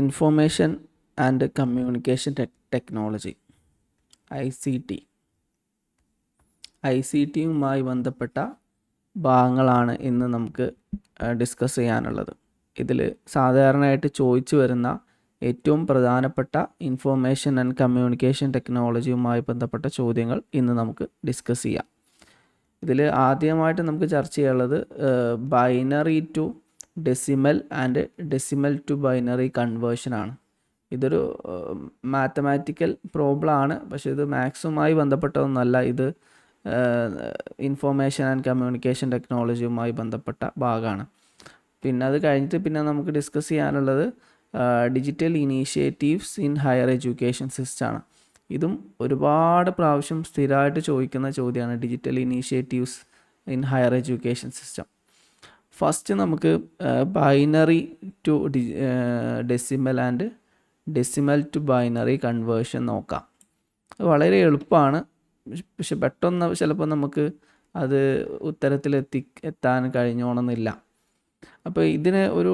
Information and communication technology I C ടിയുമായി ബന്ധപ്പെട്ട ഭാഗങ്ങളാണ് ഇന്ന് നമുക്ക് ഡിസ്കസ് ചെയ്യാനുള്ളത്. ഇതിൽ സാധാരണയായിട്ട് ചോദിച്ചു വരുന്ന ഏറ്റവും പ്രധാനപ്പെട്ട ഇൻഫോർമേഷൻ ആൻഡ് കമ്മ്യൂണിക്കേഷൻ ടെക്നോളജിയുമായി ബന്ധപ്പെട്ട ചോദ്യങ്ങൾ ഇന്ന് നമുക്ക് ഡിസ്കസ് ചെയ്യാം. ഇതിൽ ആദ്യമായിട്ട് നമുക്ക് ചർച്ച ചെയ്യാനുള്ളത് binary to decimal and decimal to binary conversion ആണ്. ഇതൊരു മാത്തമാറ്റിക്കൽ പ്രോബ്ലം ആണ്, പക്ഷേ ഇത് മാത്സുമായി ബന്ധപ്പെട്ടതൊന്നുമല്ല. ഇത് ഇൻഫോർമേഷൻ ആൻഡ് കമ്മ്യൂണിക്കേഷൻ ടെക്നോളജിയുമായി ബന്ധപ്പെട്ട ഭാഗമാണ്. പിന്നെ അത് കഴിഞ്ഞിട്ട് പിന്നെ നമുക്ക് ഡിസ്കസ് ചെയ്യാനുള്ളത് digital initiatives in higher education system ആണ്. ഇതും ഒരുപാട് പ്രാവശ്യം സ്ഥിരമായിട്ട് ചോദിക്കുന്ന ചോദ്യമാണ്, digital initiatives in higher education system. First നമുക്ക് binary to decimal and decimal to binary conversion നോക്കാം. വളരെ എളുപ്പമാണ്, പക്ഷെ പെട്ടെന്ന് ചിലപ്പോൾ നമുക്ക് അത് എത്താൻ കഴിഞ്ഞോണമെന്നില്ല. അപ്പോൾ ഇതിന് ഒരു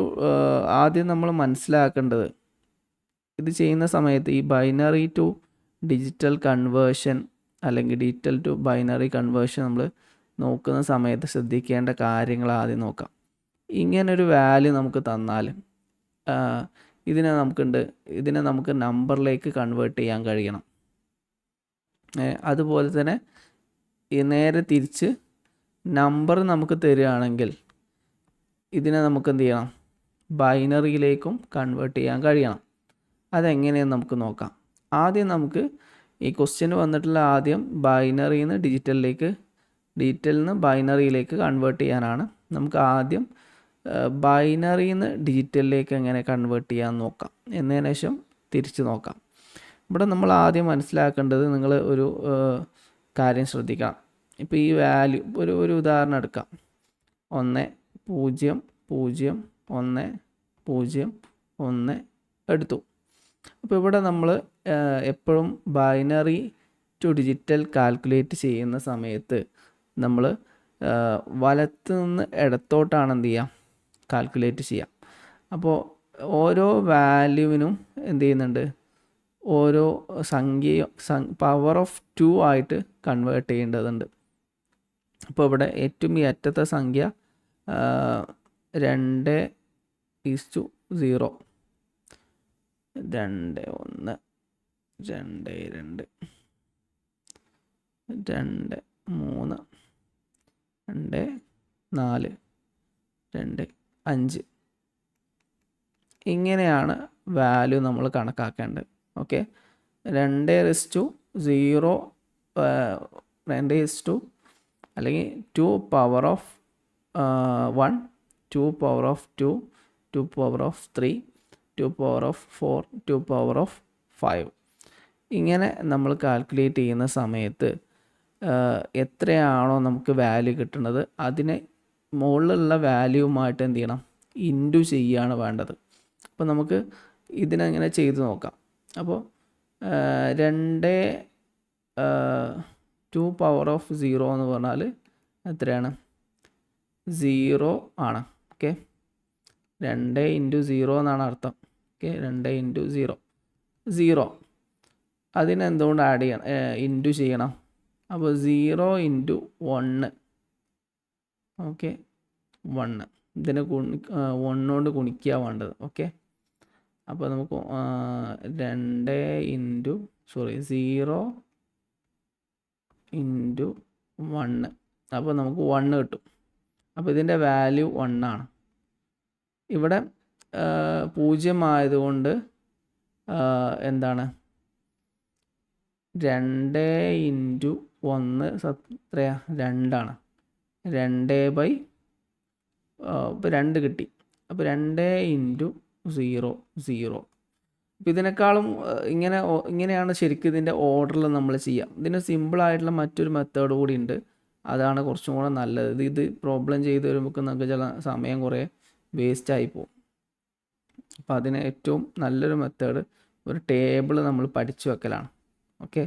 ആദ്യം നമ്മൾ മനസ്സിലാക്കേണ്ടത്, ഇത് ചെയ്യുന്ന സമയത്ത് ഈ ബൈനറി ടു ഡിജിറ്റൽ കൺവേർഷൻ അല്ലെങ്കിൽ ഡിജിറ്റൽ ടു ബൈനറി കൺവേർഷൻ നമ്മൾ നോക്കുന്ന സമയത്ത് ശ്രദ്ധിക്കേണ്ട കാര്യങ്ങൾ ആദ്യം നോക്കാം. ഇങ്ങനൊരു വാല്യൂ നമുക്ക് തന്നാൽ ഇതിനെ നമുക്ക് നമ്പറിലേക്ക് കൺവേർട്ട് ചെയ്യാൻ കഴിയണം. അതുപോലെ തന്നെ നേരെ തിരിച്ച് നമ്പർ നമുക്ക് തരികയാണെങ്കിൽ ഇതിനെ നമുക്ക് എന്ത് ചെയ്യണം, ബൈനറിയിലേക്കും കൺവേർട്ട് ചെയ്യാൻ കഴിയണം. അതെങ്ങനെയെന്ന് നമുക്ക് നോക്കാം. ആദ്യം നമുക്ക് ഈ ക്വസ്റ്റ്യന് വന്നിട്ടുള്ള ആദ്യം ബൈനറിയിൽ നിന്ന് ഡിജിറ്റലിൽ നിന്ന് ബൈനറിയിലേക്ക് കൺവേർട്ട് ചെയ്യാനാണ്. നമുക്ക് ആദ്യം ബൈനറിയിൽ നിന്ന് ഡിജിറ്റലിലേക്ക് എങ്ങനെ കൺവേർട്ട് ചെയ്യാൻ നോക്കാം, എന്നതിന് ശേഷം തിരിച്ച് നോക്കാം. ഇവിടെ നമ്മൾ ആദ്യം മനസ്സിലാക്കേണ്ടത്, നിങ്ങൾ ഒരു കാര്യം ശ്രദ്ധിക്കണം. ഇപ്പോൾ ഈ വാല്യൂ ഒരു ഉദാഹരണം എടുക്കാം. 1 0 0 1 0 1 എടുത്തു. അപ്പോൾ ഇവിടെ നമ്മൾ എപ്പോഴും ബൈനറി ടു ഡിജിറ്റൽ കാൽക്കുലേറ്റ് ചെയ്യുന്ന സമയത്ത് നമ്മൾ വലത്ത് നിന്ന് ഇടത്തോട്ടാണ് എന്ത് ചെയ്യുക, കാൽക്കുലേറ്റ് ചെയ്യാം. അപ്പോൾ ഓരോ വാല്യൂവിനും എന്ത് ചെയ്യുന്നുണ്ട്, ഓരോ സംഖ്യയും പവർ ഓഫ് 2 ആയിട്ട് കൺവേർട്ട് ചെയ്യേണ്ടതുണ്ട്. അപ്പോൾ ഇവിടെ ഏറ്റവും ഈ അറ്റത്തെ സംഖ്യ 2:0 2 1 2 2 2 3 2 4 2 5 ഇങ്ങനെയാണ് വാല്യൂ നമ്മൾ കണക്കാക്കേണ്ടത്. ഓക്കെ, 2:0 2 അല്ലെങ്കിൽ 2 power of 1 2 power of 2 2 power of 3 2 power of 4 2 power of 5 ഇങ്ങനെ നമ്മൾ കാൽക്കുലേറ്റ് ചെയ്യുന്ന സമയത്ത് എത്രയാണോ നമുക്ക് വാല്യൂ കിട്ടുന്നത് അതിനെ മുകളിലുള്ള വാല്യൂവുമായിട്ട് എന്ത് ചെയ്യണം, ഇൻറ്റു ചെയ്യുകയാണ് വേണ്ടത്. അപ്പോൾ നമുക്ക് ഇതിനെങ്ങനെ ചെയ്ത് നോക്കാം. അപ്പോൾ 2 പവർ ഓഫ് 0 എന്ന് പറഞ്ഞാൽ എത്രയാണ്, 0 ആണ്. ഓക്കെ, 2 ഇൻറ്റു 0 എന്നാണ് അർത്ഥം. ഓക്കെ, 2 ഇൻറ്റു 0 അതിനെന്തുകൊണ്ട് ആഡ് ചെയ്യണം, ഇൻറ്റു ചെയ്യണം. അപ്പോൾ 0 ഇൻറ്റു 1. ഓക്കെ, 1 ഇതിനെ 1 കൊണ്ട് ഗുണിക്കുക വേണ്ടത്. ഓക്കെ, അപ്പോൾ നമുക്ക് 0 ഇൻറ്റു 1, അപ്പോൾ നമുക്ക് 1 കിട്ടും. അപ്പോൾ ഇതിൻ്റെ വാല്യൂ 1 ആണ്. ഇവിടെ 0 ആയതുകൊണ്ട് എന്താണ്, 2 ഇൻറ്റു 1 എത്രയാണ്, 2 ആണ്. 2 ഇപ്പോൾ 2 കിട്ടി. അപ്പോൾ 2 ഇൻറ്റു 0 0. അപ്പോൾ ഇതിനേക്കാളും ഇങ്ങനെയാണ് ശരിക്കും ഇതിൻ്റെ ഓർഡറിൽ നമ്മൾ ചെയ്യാം. ഇതിന് സിമ്പിളായിട്ടുള്ള മറ്റൊരു മെത്തേഡ് കൂടി ഉണ്ട്, അതാണ് കുറച്ചും കൂടെ നല്ലത്. ഇത് പ്രോബ്ലം ചെയ്ത് വരുമ്പോൾ നമുക്ക് ചില സമയം കുറേ വേസ്റ്റായി പോകും. അപ്പോൾ അതിന് ഏറ്റവും നല്ലൊരു മെത്തേഡ് ഒരു ടേബിൾ നമ്മൾ പഠിച്ചു വെക്കലാണ്. ഓക്കെ,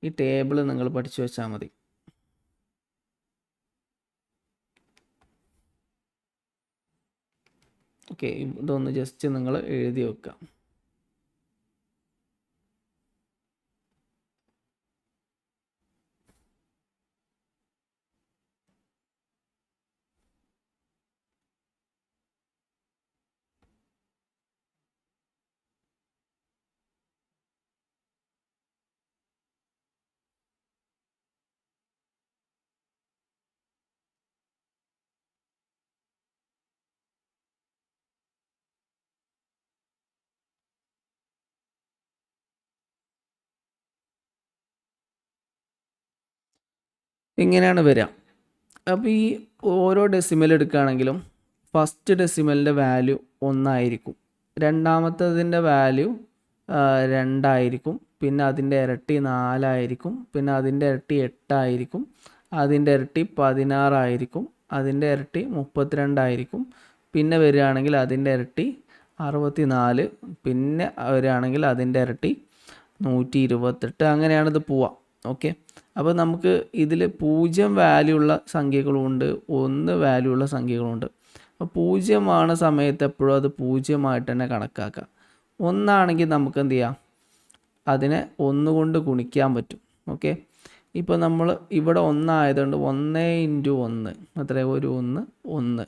ഈ ടേബിൾ നിങ്ങൾ പഠിച്ചു വെച്ചാൽ മതി. ഓക്കെ, ഇതൊന്ന് ജസ്റ്റ് നിങ്ങൾ എഴുതി വെക്കുക. ഇങ്ങനെയാണ് വരിക. അപ്പോൾ ഈ ഓരോ ഡെസിമൽ എടുക്കുകയാണെങ്കിലും ഫസ്റ്റ് ഡെസിമലിൻ്റെ വാല്യൂ 1 ആയിരിക്കും, രണ്ടാമത്തതിൻ്റെ വാല്യൂ 2 ആയിരിക്കും, പിന്നെ അതിൻ്റെ ഇരട്ടി 4 ആയിരിക്കും, പിന്നെ അതിൻ്റെ ഇരട്ടി 8 ആയിരിക്കും, അതിൻ്റെ ഇരട്ടി 16 ആയിരിക്കും, അതിൻ്റെ ഇരട്ടി 32 ആയിരിക്കും, പിന്നെ വരികയാണെങ്കിൽ അതിൻ്റെ ഇരട്ടി 64, പിന്നെ വരികയാണെങ്കിൽ അതിൻ്റെ ഇരട്ടി 128, അങ്ങനെയാണ് ഇത് പോവുക. ഓക്കെ, അപ്പോൾ നമുക്ക് ഇതിൽ 0 വാല്യൂ ഉള്ള സംഖ്യകളുമുണ്ട്, 1 വാല്യൂ ഉള്ള സംഖ്യകളുമുണ്ട്. അപ്പോൾ 0 സമയത്ത് എപ്പോഴും അത് 0 തന്നെ കണക്കാക്കുക. 1 ആണെങ്കിൽ നമുക്ക് എന്ത് ചെയ്യാം, അതിനെ 1 കൊണ്ട് ഗുണിക്കാൻ പറ്റും. ഓക്കെ, ഇപ്പോൾ നമ്മൾ ഇവിടെ 1 ആയതുകൊണ്ട് 1 × 1 എത്ര, ഒരു 1 1,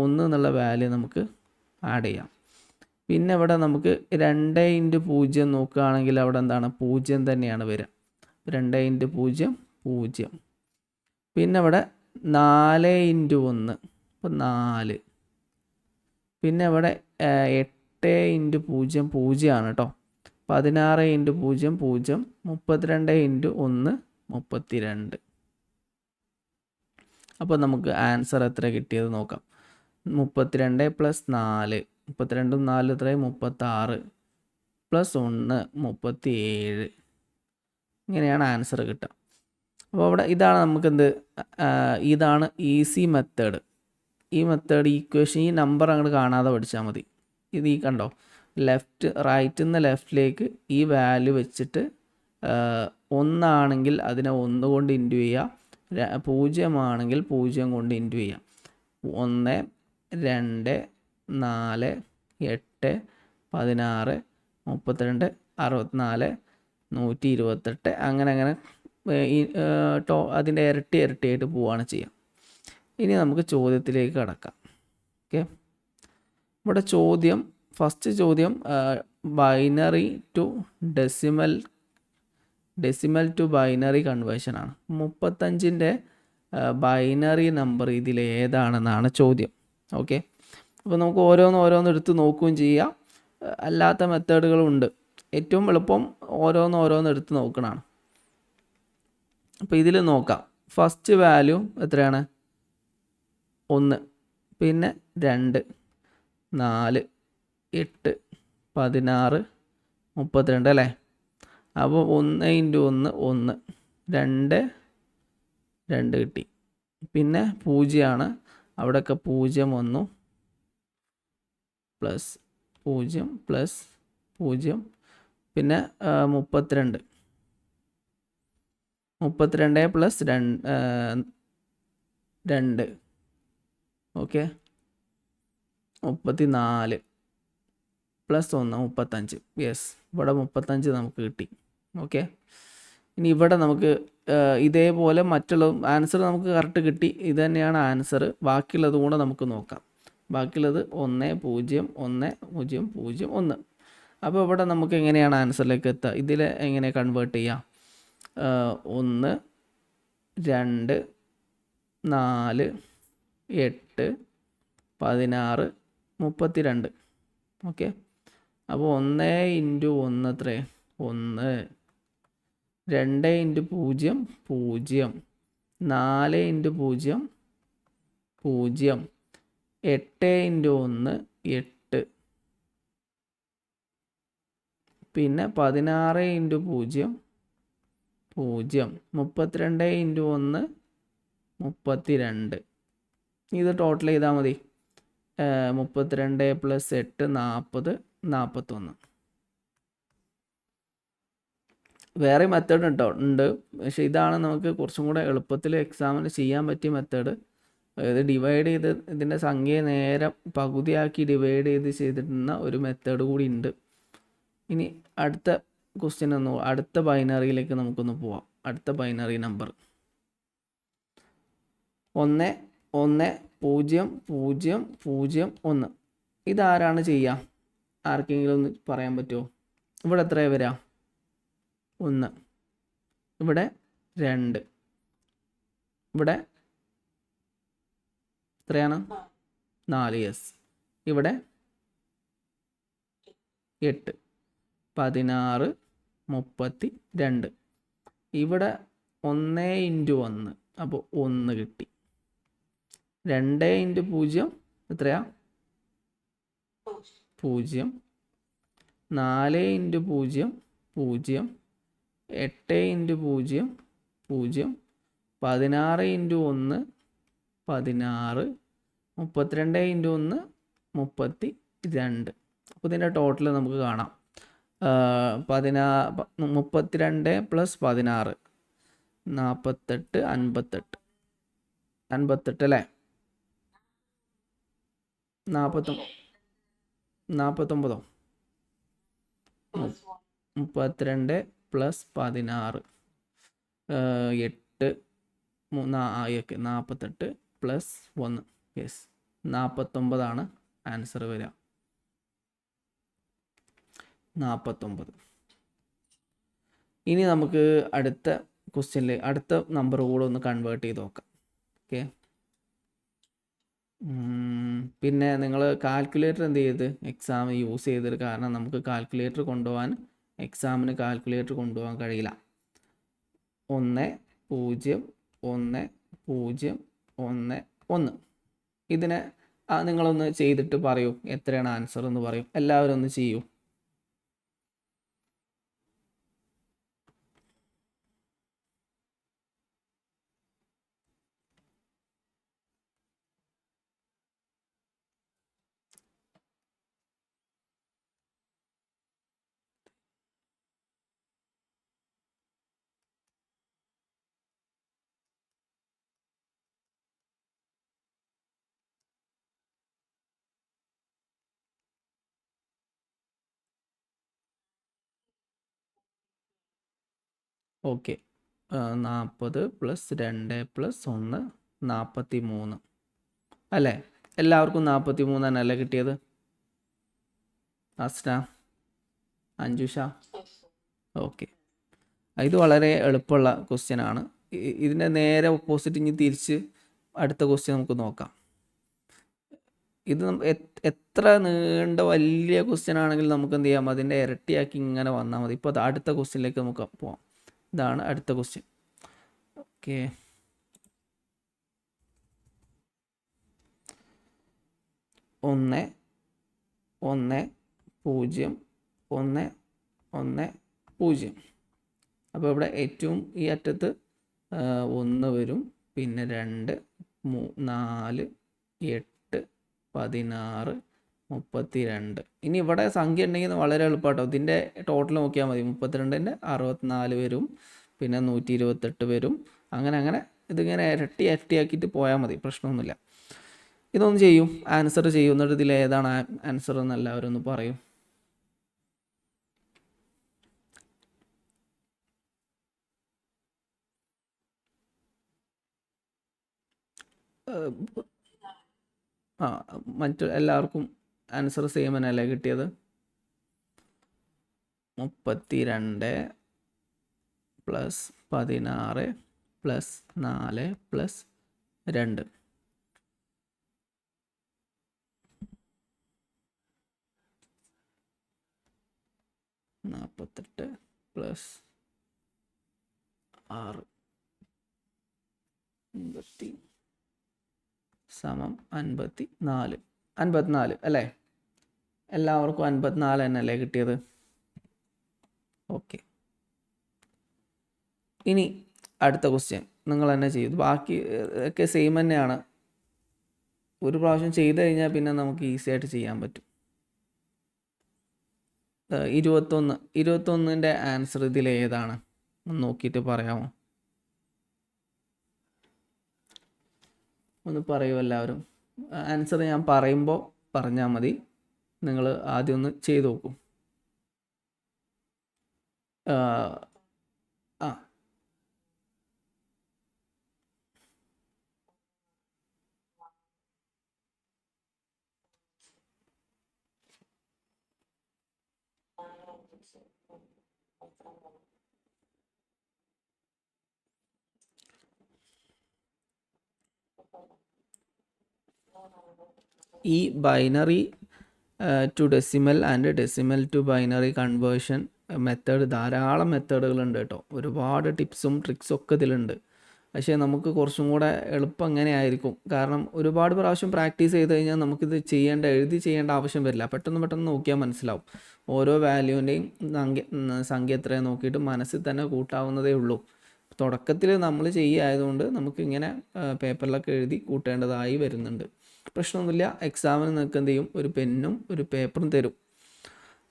1 എന്നുള്ള വാല്യൂ നമുക്ക് ആഡ് ചെയ്യാം. പിന്നെ ഇവിടെ നമുക്ക് 2 × 0 നോക്കുകയാണെങ്കിൽ അവിടെ എന്താണ്, 0 തന്നെയാണ് വരിക. 2 × 0 0. പിന്നെ ഇവിടെ 4 × 1 അപ്പോൾ 4. പിന്നെ ഇവിടെ 8 × 0 0 ആണ് കേട്ടോ. 16 × 0 0, 32 × 1 32. അപ്പോൾ നമുക്ക് ആൻസർ എത്ര കിട്ടിയത് നോക്കാം. 32 + 4, 32 4 എത്രയും 36, +1 37. ഇങ്ങനെയാണ് ആൻസർ കിട്ടുക. അപ്പോൾ അവിടെ ഇതാണ് നമുക്കെന്ത്, ഇതാണ് ഈസി മെത്തേഡ്. ഈ മെത്തേഡ് ഈക്വേഷൻ, ഈ നമ്പർ അങ്ങോട്ട് കാണാതെ പഠിച്ചാൽ മതി. ഇത് ഈ കണ്ടോ, റൈറ്റിൽ നിന്ന് ലെഫ്റ്റിലേക്ക് ഈ വാല്യൂ വെച്ചിട്ട് 1 ആണെങ്കിൽ അതിനെ 1 കൊണ്ട് ഇൻറ്റു ചെയ്യുക, 0 ആണെങ്കിൽ 0 കൊണ്ട് ഇൻറ്റു ചെയ്യുക. 1 2 4 8 16 32 64 128, അങ്ങനെ ഈ അതിൻ്റെ ഇരട്ടിയായിട്ട് പോവുകയാണ് ചെയ്യുക. ഇനി നമുക്ക് ചോദ്യത്തിലേക്ക് കടക്കാം. ഓക്കെ, ഇവിടെ ചോദ്യം, ഫസ്റ്റ് ചോദ്യം binary to decimal to binary കൺവേർഷനാണ്. 35ൻ്റെ ബൈനറി നമ്പർ ഇതിൽ ഏതാണെന്നാണ് ചോദ്യം. ഓക്കെ, അപ്പോൾ നമുക്ക് ഓരോന്ന് എടുത്ത് നോക്കുകയും ചെയ്യാം, അല്ലാത്ത മെത്തേഡുകളുണ്ട്. ഏറ്റവും എളുപ്പം ഓരോന്ന് എടുത്ത് നോക്കണതാണ്. അപ്പോൾ ഇതിൽ നോക്കാം. ഫസ്റ്റ് വാല്യൂ എത്രയാണ്, 1, പിന്നെ 2 4 8 16 32 അല്ലേ. അപ്പോൾ 1 × 1 1, 2 2 കിട്ടി. പിന്നെ 0 ആണ്, അവിടെയൊക്കെ 0 വന്നു, +0 +0, പിന്നെ 32 + 2 ഓക്കെ, 34 +1 35. യെസ്, ഇവിടെ 35 നമുക്ക് കിട്ടി. ഓക്കെ, ഇനി ഇവിടെ നമുക്ക് ഇതേപോലെ മറ്റുള്ള ആൻസർ നമുക്ക് കറക്റ്റ് കിട്ടി. ഇത് തന്നെയാണ് ആൻസർ. ബാക്കിയുള്ളത് കൂടെ നമുക്ക് നോക്കാം. ബാക്കിയുള്ളത് 1 0 1 0 0 1. അപ്പോൾ ഇവിടെ നമുക്ക് എങ്ങനെയാണ് ആൻസറിലേക്ക് എത്തുക, ഇതിൽ എങ്ങനെ കൺവേർട്ട് ചെയ്യാം. 1 2 4 8 16 32. ഓക്കെ, അപ്പോൾ 1 × 1 എത്ര, 1, 2 × 0 0, 4 × 0 0, 8 × 1 8, പിന്നെ 16 × 0 0, 32 × 1 32. ഇത് ടോട്ടൽ ചെയ്താൽ മതി. 32 + 8 40 41. വേറെ മെത്തേഡ് ഉണ്ട്, പക്ഷേ ഇതാണ് നമുക്ക് കുറച്ചും കൂടെ എളുപ്പത്തിൽ എക്സാമിന് ചെയ്യാൻ പറ്റിയ മെത്തേഡ്. അതായത് ഡിവൈഡ് ചെയ്ത് ഇതിൻ്റെ സംഖ്യയെ നേരെ പകുതിയാക്കി ഡിവൈഡ് ചെയ്തിട്ടുന്ന ഒരു മെത്തേഡ് കൂടി ഉണ്ട്. ഇനി അടുത്ത ക്വസ്റ്റ്യൻ അടുത്ത ബൈനറിയിലേക്ക് നമുക്കൊന്ന് പോവാം. അടുത്ത ബൈനറി നമ്പർ 1 1 0 0 0 1. ഇതാരാണ് ചെയ്യുക? ആർക്കെങ്കിലും ഒന്ന് പറയാൻ പറ്റുമോ? ഇവിടെ എത്രയാണ് വരിക? 1. ഇവിടെ 2. ഇവിടെ എത്രയാണ്? 4. യെസ്. ഇവിടെ 8. 16 32. ഇവിടെ 1 × 1, അപ്പോൾ 1 കിട്ടി. 2 × 0 എത്രയാ? 0. 4 × 0 0. 8 × 0 0. 16 × 1 16. 32 × 1 32. അപ്പോൾ ഇതിൻ്റെ ടോട്ടൽ നമുക്ക് കാണാം. 32 + 16 48 58 58 അല്ലേ? 49 32 + 16 8 48 + 1. യെസ്, 49 ആൻസർ വരിക. 49. ഇനി നമുക്ക് അടുത്ത ക്വസ്റ്റ്യനിൽ അടുത്ത നമ്പർ കൂടെ ഒന്ന് കൺവേർട്ട് ചെയ്ത് നോക്കാം. ഓക്കെ. പിന്നെ നിങ്ങൾ കാൽക്കുലേറ്റർ എന്ത് ചെയ്ത് എക്സാം യൂസ് ചെയ്തത്? കാരണം നമുക്ക് കാൽക്കുലേറ്റർ കൊണ്ടുപോകാൻ എക്സാമിന് കാൽക്കുലേറ്റർ കൊണ്ടുപോകാൻ കഴിയില്ല. 1 0 1 0 1 1. ഇതിനെ നിങ്ങളൊന്ന് ചെയ്തിട്ട് പറയൂ എത്രയാണ് ആൻസർ എന്ന് പറയൂ. എല്ലാവരും ഒന്ന് ചെയ്യൂ. ഓക്കെ. 40 + 2 + 1 43 അല്ലേ? എല്ലാവർക്കും 43 തന്നെയല്ലേ കിട്ടിയത്? അസ്ന, അഞ്ജുഷ. ഓക്കെ. ഇത് വളരെ എളുപ്പമുള്ള ക്വസ്റ്റ്യൻ ആണ്. ഇതിൻ്റെ നേരെ ഓപ്പോസിറ്റ് ഇനി തിരിച്ച് അടുത്ത ക്വസ്റ്റ്യൻ നമുക്ക് നോക്കാം. ഇത് എത്ര നീണ്ട വലിയ ക്വസ്റ്റ്യൻ ആണെങ്കിൽ നമുക്ക് എന്ത് ചെയ്യാം? അതിൻ്റെ ഇരട്ടിയാക്കി ഇങ്ങനെ വന്നാൽ മതി. ഇപ്പോൾ അടുത്ത ക്വസ്റ്റ്യനിലേക്ക് നമുക്ക് പോവാം. ഇതാണ് അടുത്ത ക്വസ്റ്റ്യൻ. ഓക്കെ. 1 1 0 1 1 0. അപ്പോൾ ഇവിടെ ഏറ്റവും ഈ അറ്റത്ത് 1 വരും, പിന്നെ 2 4 8 16 32. ഇനി ഇവിടെ സംഖ്യ ഉണ്ടെങ്കിൽ വളരെ എളുപ്പമാട്ടോ. ഇതിൻ്റെ ടോട്ടൽ നോക്കിയാൽ മതി. 32ൻ്റെ 64 വരും, പിന്നെ 128 വരും. അങ്ങനെ ഇതിങ്ങനെ ഇരട്ടിയാക്കിയിട്ട് പോയാൽ മതി, പ്രശ്നമൊന്നുമില്ല. ഇതൊന്ന് ചെയ്യും, ആൻസർ ചെയ്യും. എന്നിട്ട് ഇതിൽ ഏതാണ് ആൻസർ എന്ന് എല്ലാവരും ഒന്ന് പറയും. മറ്റു എല്ലാവർക്കും ആൻസർ സെയിം തന്നെയല്ലേ കിട്ടിയത്? 32 + 16 + 4 + 2. +48 + 6 54 54 അല്ലേ? എല്ലാവർക്കും 54 തന്നെയല്ലേ കിട്ടിയത്? ഓക്കെ. ഇനി അടുത്ത ക്വസ്റ്റ്യൻ നിങ്ങൾ തന്നെ ചെയ്തു. ബാക്കി ഒക്കെ സെയിം തന്നെയാണ്. ഒരു പ്രാവശ്യം ചെയ്ത് കഴിഞ്ഞാൽ പിന്നെ നമുക്ക് ഈസി ആയിട്ട് ചെയ്യാൻ പറ്റും. 21ൻ്റെ ആൻസർ ഇതിൽ ഏതാണ് ഒന്ന് നോക്കിയിട്ട് പറയാമോ? ഒന്ന് പറയൂ എല്ലാവരും. ആൻസർ ഞാൻ പറയുമ്പോൾ പറഞ്ഞാൽ മതി. നിങ്ങൾ ആദ്യം ഒന്ന് ചെയ്ത് നോക്കൂ. ആ ഈ binary to decimal and decimal to binary conversion method ധാരാളം മെത്തേഡുകളുണ്ട് കേട്ടോ. ഒരുപാട് ടിപ്സും ട്രിക്സും ഒക്കെ ഇതിലുണ്ട്. പക്ഷേ നമുക്ക് കുറച്ചും കൂടെ എളുപ്പം എങ്ങനെ ആയിരിക്കും, കാരണം ഒരുപാട് പ്രാവശ്യം പ്രാക്ടീസ് ചെയ്ത് കഴിഞ്ഞാൽ നമുക്കിത് എഴുതി ചെയ്യേണ്ട ആവശ്യം വരില്ല. പെട്ടെന്ന് നോക്കിയാൽ മനസ്സിലാവും. ഓരോ വാല്യൂവിൻ്റെയും സംഖ്യ എത്രയാണ് നോക്കിയിട്ട് മനസ്സിൽ തന്നെ കൂട്ടാവുന്നതേ ഉള്ളൂ. തുടക്കത്തിൽ നമ്മൾ ചെയ്യായതുകൊണ്ട് നമുക്കിങ്ങനെ പേപ്പറിലൊക്കെ എഴുതി കൂട്ടേണ്ടതായി വരുന്നുണ്ട്. പ്രശ്നമൊന്നുമില്ല. എക്സാമിന് നിങ്ങൾക്ക് എന്ത് ചെയ്യും, ഒരു പെന്നും ഒരു പേപ്പറും തരും.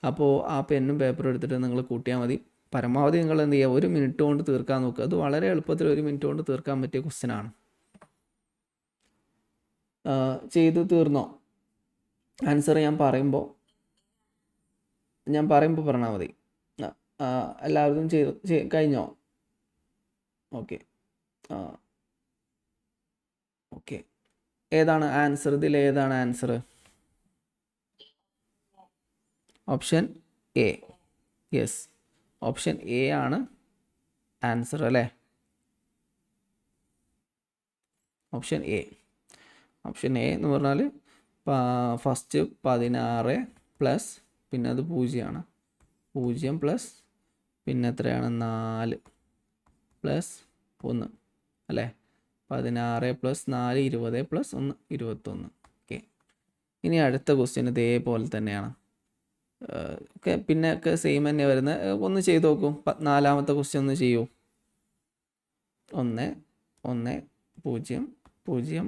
അപ്പോൾ ആ പെന്നും പേപ്പറും എടുത്തിട്ട് നിങ്ങൾ കൂട്ടിയാൽ മതി. പരമാവധി നിങ്ങൾ എന്ത് ചെയ്യുക, 1 മിനിറ്റ് കൊണ്ട് തീർക്കാൻ നോക്കുക. അത് വളരെ എളുപ്പത്തിൽ 1 മിനിറ്റ് കൊണ്ട് തീർക്കാൻ പറ്റിയ ക്വസ്റ്റ്യനാണ്. ചെയ്ത് തീർന്നോ? ആൻസർ ഞാൻ പറയുമ്പോൾ പറഞ്ഞാൽ മതി. എല്ലാവരും കഴിഞ്ഞോ? ഓക്കെ. ഓക്കെ. ഏതാണ് ആൻസർ? ഇതിൽ ഏതാണ് answer? Option A. Yes, option A ആണ് ആൻസർ അല്ലേ? ഓപ്ഷൻ എ എന്ന് പറഞ്ഞാൽ ഫസ്റ്റ് 16 പ്ലസ് പിന്നെ അത് 0 പ്ലസ് പിന്നെ എത്രയാണ് 4 പ്ലസ് 1 അല്ലേ? 16 പ്ലസ് 4 20 പ്ലസ് 1 21. ഓക്കെ. ഇനി അടുത്ത ക്വസ്റ്റ്യൻ ഇതേപോലെ തന്നെയാണ്. ഓക്കെ, പിന്നെ ഒക്കെ സെയിം തന്നെ വരുന്നത്. ഒന്ന് ചെയ്ത് നോക്കൂ. 4ാമത്തെ ക്വസ്റ്റ്യൻ ഒന്ന് ചെയ്യൂ. 1 1 0 0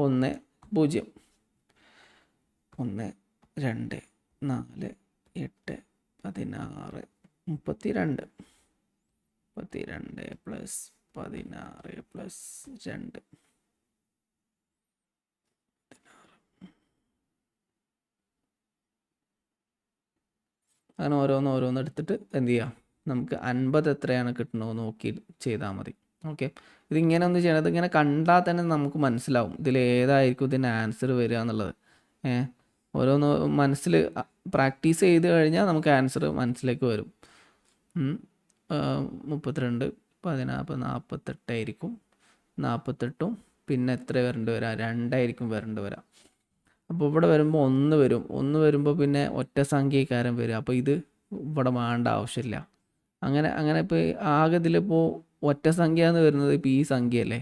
1 0 1 2 4 8 16 32 പ്ലസ് 16 പ്ലസ് 2 അങ്ങനെ ഓരോന്ന് എടുത്തിട്ട് എന്ത് ചെയ്യാം, നമുക്ക് 50 എത്രയാണ് കിട്ടണമെന്ന് നോക്കി ചെയ്താൽ മതി. ഓക്കെ. ഇതിങ്ങനെ ഒന്ന് ചെയ്യണത്, ഇങ്ങനെ കണ്ടാൽ തന്നെ നമുക്ക് മനസ്സിലാവും ഇതിലേതായിരിക്കും ഇതിൻ്റെ ആൻസർ വരിക എന്നുള്ളത്. ഓരോന്ന് മനസ്സിൽ പ്രാക്ടീസ് ചെയ്ത് കഴിഞ്ഞാൽ നമുക്ക് ആൻസർ മനസ്സിലേക്ക് വരും. 32 16 48 ആയിരിക്കും. 48ഉം പിന്നെ എത്ര വരേണ്ടി വരാം? 2 ആയിരിക്കും വരേണ്ടി വരാം. അപ്പോൾ ഇവിടെ വരുമ്പോൾ 1 വരും. 1 വരുമ്പോൾ പിന്നെ ഒറ്റ സംഖ്യക്കാരൻ വരും. അപ്പോൾ ഇത് ഇവിടെ വേണ്ട ആവശ്യമില്ല. അങ്ങനെ ഇപ്പോൾ ആകെ ഇതിലിപ്പോൾ ഒറ്റ സംഖ്യ എന്ന് വരുന്നത് ഇപ്പോൾ ഈ സംഖ്യയല്ലേ.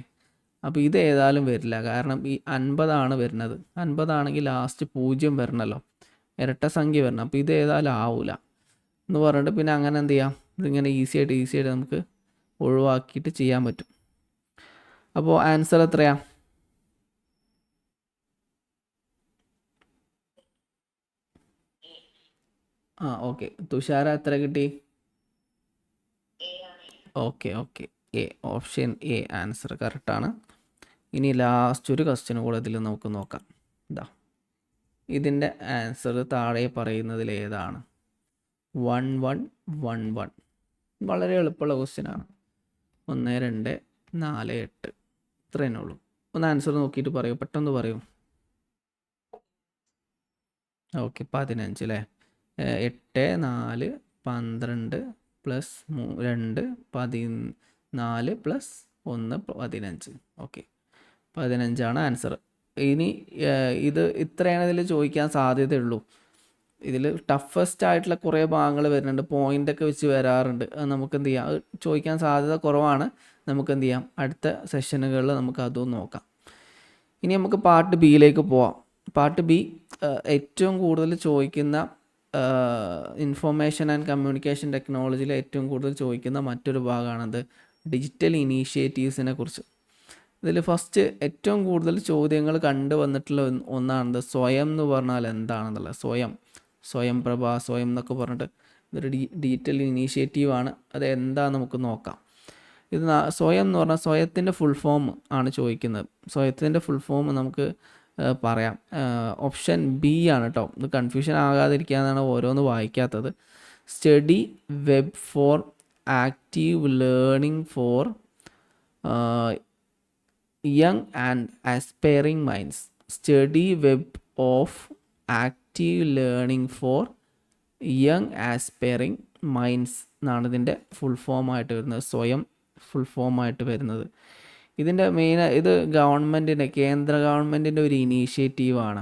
അപ്പോൾ ഇത് ഏതായാലും വരില്ല, കാരണം ഈ 50 വരുന്നത്. 50 ലാസ്റ്റ് 0 വരണമല്ലോ, ഇരട്ട സംഖ്യ വരണം. അപ്പോൾ ഇത് ഏതായാലും ആവില്ല എന്ന് പറഞ്ഞിട്ട് പിന്നെ അങ്ങനെ എന്ത് ചെയ്യാം, ഇതിങ്ങനെ ഈസി ആയിട്ട് നമുക്ക് ഒഴിവാക്കിയിട്ട് ചെയ്യാൻ പറ്റും. അപ്പോൾ ആൻസർ എത്രയാണ്? ഓക്കെ. തുഷാര എത്ര കിട്ടി? Okay. A, option A answer കറക്റ്റാണ്. ഇനി ലാസ്റ്റ് ഒരു ക്വസ്റ്റ്യൻ കൂടെ ഇതിൽ നമുക്ക് നോക്കാം. ഇതിൻ്റെ ആൻസർ താഴെ പറയുന്നതിൽ ഏതാണ്? 1 1 1 1. വളരെ എളുപ്പമുള്ള ക്വസ്റ്റ്യനാണ്. 1 2 4 8 ഇത്ര തന്നെ ഉള്ളൂ. ഒന്ന് ആൻസർ നോക്കിയിട്ട് പറയൂ, പെട്ടെന്ന് പറയൂ. ഓക്കെ, 15 അല്ലേ? 8 4 12 പ്ലസ് 2 14 പ്ലസ് 1 15. Okay, 15 answer. ഇനി ഇത് ഇത്രയാണ് ഇതിൽ ചോദിക്കാൻ സാധ്യതയുള്ളൂ. ഇതിൽ ടഫസ്റ്റ് ആയിട്ടുള്ള കുറേ ഭാഗങ്ങൾ വരുന്നുണ്ട്, പോയിൻ്റൊക്കെ വെച്ച് വരാറുണ്ട്. അത് നമുക്ക് എന്ത് ചെയ്യാം, അത് ചോദിക്കാൻ സാധ്യത കുറവാണ്. നമുക്ക് എന്ത് ചെയ്യാം, അടുത്ത സെഷനുകളിൽ നമുക്ക് അതും നോക്കാം. ഇനി നമുക്ക് പാർട്ട് ബിയിലേക്ക് പോവാം. പാർട്ട് ബി ഏറ്റവും കൂടുതൽ ചോദിക്കുന്ന ഇൻഫോർമേഷൻ ആൻഡ് കമ്മ്യൂണിക്കേഷൻ ടെക്നോളജിയിൽ ഏറ്റവും കൂടുതൽ ചോദിക്കുന്ന മറ്റൊരു ഭാഗമാണത് ഡിജിറ്റൽ ഇനീഷ്യേറ്റീവ്സിനെ കുറിച്ച്. ഇതിൽ ഫസ്റ്റ് ഏറ്റവും കൂടുതൽ ചോദ്യങ്ങൾ കണ്ടുവന്നിട്ടുള്ള ഒന്നാണത് സ്വയം എന്ന് പറഞ്ഞാൽ എന്താണെന്നുള്ളത്. സ്വയം പ്രഭ, സ്വയം എന്നൊക്കെ പറഞ്ഞിട്ട് ഇതൊരു ഡിജിറ്റൽ ഇനീഷ്യേറ്റീവാണ്. അത് എന്താണെന്ന് നമുക്ക് നോക്കാം. ഇത് സ്വയം എന്ന് പറഞ്ഞാൽ സ്വയത്തിൻ്റെ ഫുൾ ഫോം ആണ് ചോദിക്കുന്നത്. സ്വയത്തിൻ്റെ ഫുൾ ഫോം നമുക്ക് പറയാം. ഓപ്ഷൻ ബി ആണ് കേട്ടോ. ഇത് കൺഫ്യൂഷൻ ആകാതിരിക്കാനാണ് ഓരോന്ന് വായിക്കാത്തത്. Study web for active learning for young and aspiring minds. Study web of active learning for young aspiring minds എന്നാണ് ഇതിൻ്റെ ഫുൾ ഫോമായിട്ട് വരുന്നത്. സ്വയം ഫുൾ ഫോമായിട്ട് വരുന്നത്. ഇതിൻ്റെ ഇത് ഗവൺമെൻറ്റിൻ്റെ, കേന്ദ്ര ഗവൺമെൻറ്റിൻ്റെ ഒരു ഇനീഷ്യേറ്റീവാണ്.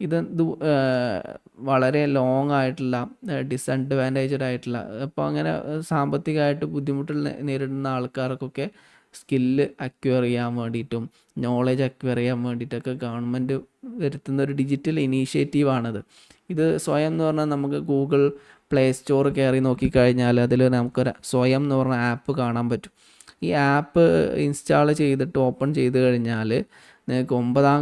ഇത് വളരെ ലോങ് ആയിട്ടുള്ള ഡിസഡ്വാൻറ്റേജഡ് ആയിട്ടുള്ള, അപ്പോൾ അങ്ങനെ സാമ്പത്തികമായിട്ട് ബുദ്ധിമുട്ടുകൾ നേരിടുന്ന ആൾക്കാർക്കൊക്കെ സ്കില്ല് അക്വയർ ചെയ്യാൻ വേണ്ടിയിട്ടും നോളജ് അക്വയർ ചെയ്യാൻ വേണ്ടിയിട്ടൊക്കെ ഗവൺമെൻറ് വരുത്തുന്ന ഒരു ഡിജിറ്റൽ ഇനീഷ്യേറ്റീവാണിത്. ഇത് സ്വയം എന്ന് പറഞ്ഞാൽ നമുക്ക് ഗൂഗിൾ പ്ലേ സ്റ്റോർ കയറി നോക്കിക്കഴിഞ്ഞാൽ അതിൽ നമുക്കൊരു സ്വയം എന്ന് പറഞ്ഞ ആപ്പ് കാണാൻ പറ്റും. ഈ ആപ്പ് ഇൻസ്റ്റാൾ ചെയ്തിട്ട് ഓപ്പൺ ചെയ്ത് കഴിഞ്ഞാൽ നിങ്ങൾക്ക് 9ാം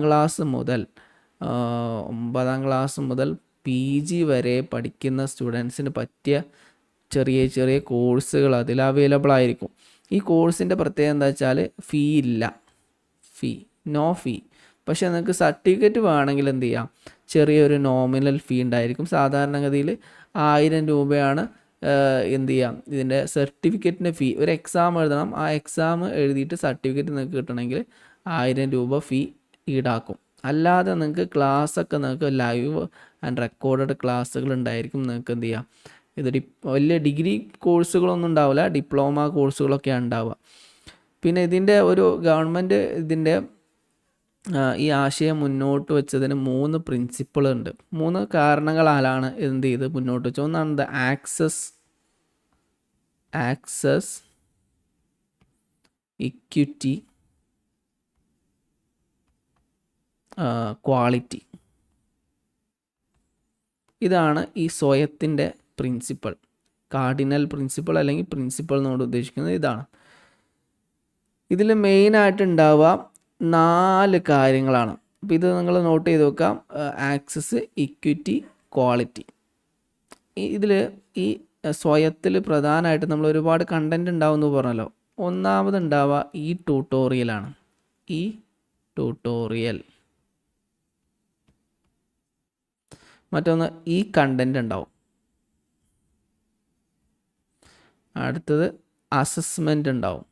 ക്ലാസ് മുതൽ PG വരെ പഠിക്കുന്ന സ്റ്റുഡൻസിന് പറ്റിയ ചെറിയ ചെറിയ കോഴ്സുകൾ അതിൽ അവൈലബിൾ ആയിരിക്കും. ഈ കോഴ്സിൻ്റെ പ്രത്യേകത എന്താ വെച്ചാൽ നോ ഫീ. പക്ഷേ നിങ്ങൾക്ക് സർട്ടിഫിക്കറ്റ് വേണമെങ്കിൽ എന്ത് ചെയ്യാം, ചെറിയൊരു നോമിനൽ ഫീ ഉണ്ടായിരിക്കും. സാധാരണഗതിയിൽ 1000 രൂപയാണ് എന്ത് ചെയ്യാം ഇതിൻ്റെ സർട്ടിഫിക്കറ്റിൻ്റെ ഫീ. ഒരു എക്സാം എഴുതണം, ആ എക്സാം എഴുതിയിട്ട് സർട്ടിഫിക്കറ്റ് നിങ്ങൾക്ക് കിട്ടണമെങ്കിൽ 1000 രൂപ ഫീ ഈടാക്കും. അല്ലാതെ നിങ്ങൾക്ക് ക്ലാസ്സൊക്കെ നിങ്ങൾക്ക് ലൈവ് ആൻഡ് റെക്കോർഡഡ് ക്ലാസ്സുകൾ ഉണ്ടായിരിക്കും. നിങ്ങൾക്ക് എന്ത് ചെയ്യാം, ഇത് വലിയ ഡിഗ്രി കോഴ്സുകളൊന്നും ഉണ്ടാവില്ല, ഡിപ്ലോമ കോഴ്സുകളൊക്കെയാണ് ഉണ്ടാവുക. പിന്നെ ഇതിൻ്റെ ഒരു ഗവൺമെൻറ് ഇതിൻ്റെ ഈ ആശയം മുന്നോട്ട് വെച്ചതിന് 3 പ്രിൻസിപ്പിളുണ്ട്. 3 കാരണങ്ങളാലാണ് എന്ത് ചെയ്ത് മുന്നോട്ട് വെച്ചത്. ഒന്നാണ് ആക്സസ്, ഇക്വിറ്റി, ക്വാളിറ്റി. ഇതാണ് ഈ സ്വയത്തിൻ്റെ പ്രിൻസിപ്പൾ, കാർഡിനൽ പ്രിൻസിപ്പൾ അല്ലെങ്കിൽ പ്രിൻസിപ്പൾ എന്നോട് ഉദ്ദേശിക്കുന്നത് ഇതാണ്. ഇതിൽ മെയിനായിട്ട് ഉണ്ടാവുക 4 കാര്യങ്ങളാണ്. അപ്പോൾ ഇത് നിങ്ങൾ നോട്ട് ചെയ്ത് വെക്കാം. Access, equity, quality. ഇതിൽ ഈ സ്വയത്തിൽ പ്രധാനമായിട്ട് നമ്മൾ ഒരുപാട് കണ്ടൻറ് ഉണ്ടാവും എന്ന് പറഞ്ഞല്ലോ. ഒന്നാമത് ഉണ്ടാവുക ഈ ട്യൂട്ടോറിയലാണ്. ഈ ട്യൂട്ടോറിയൽ. മറ്റൊന്ന് ഈ കണ്ടൻറ് ഉണ്ടാവും. അടുത്തത് അസസ്മെൻ്റ് ഉണ്ടാവും.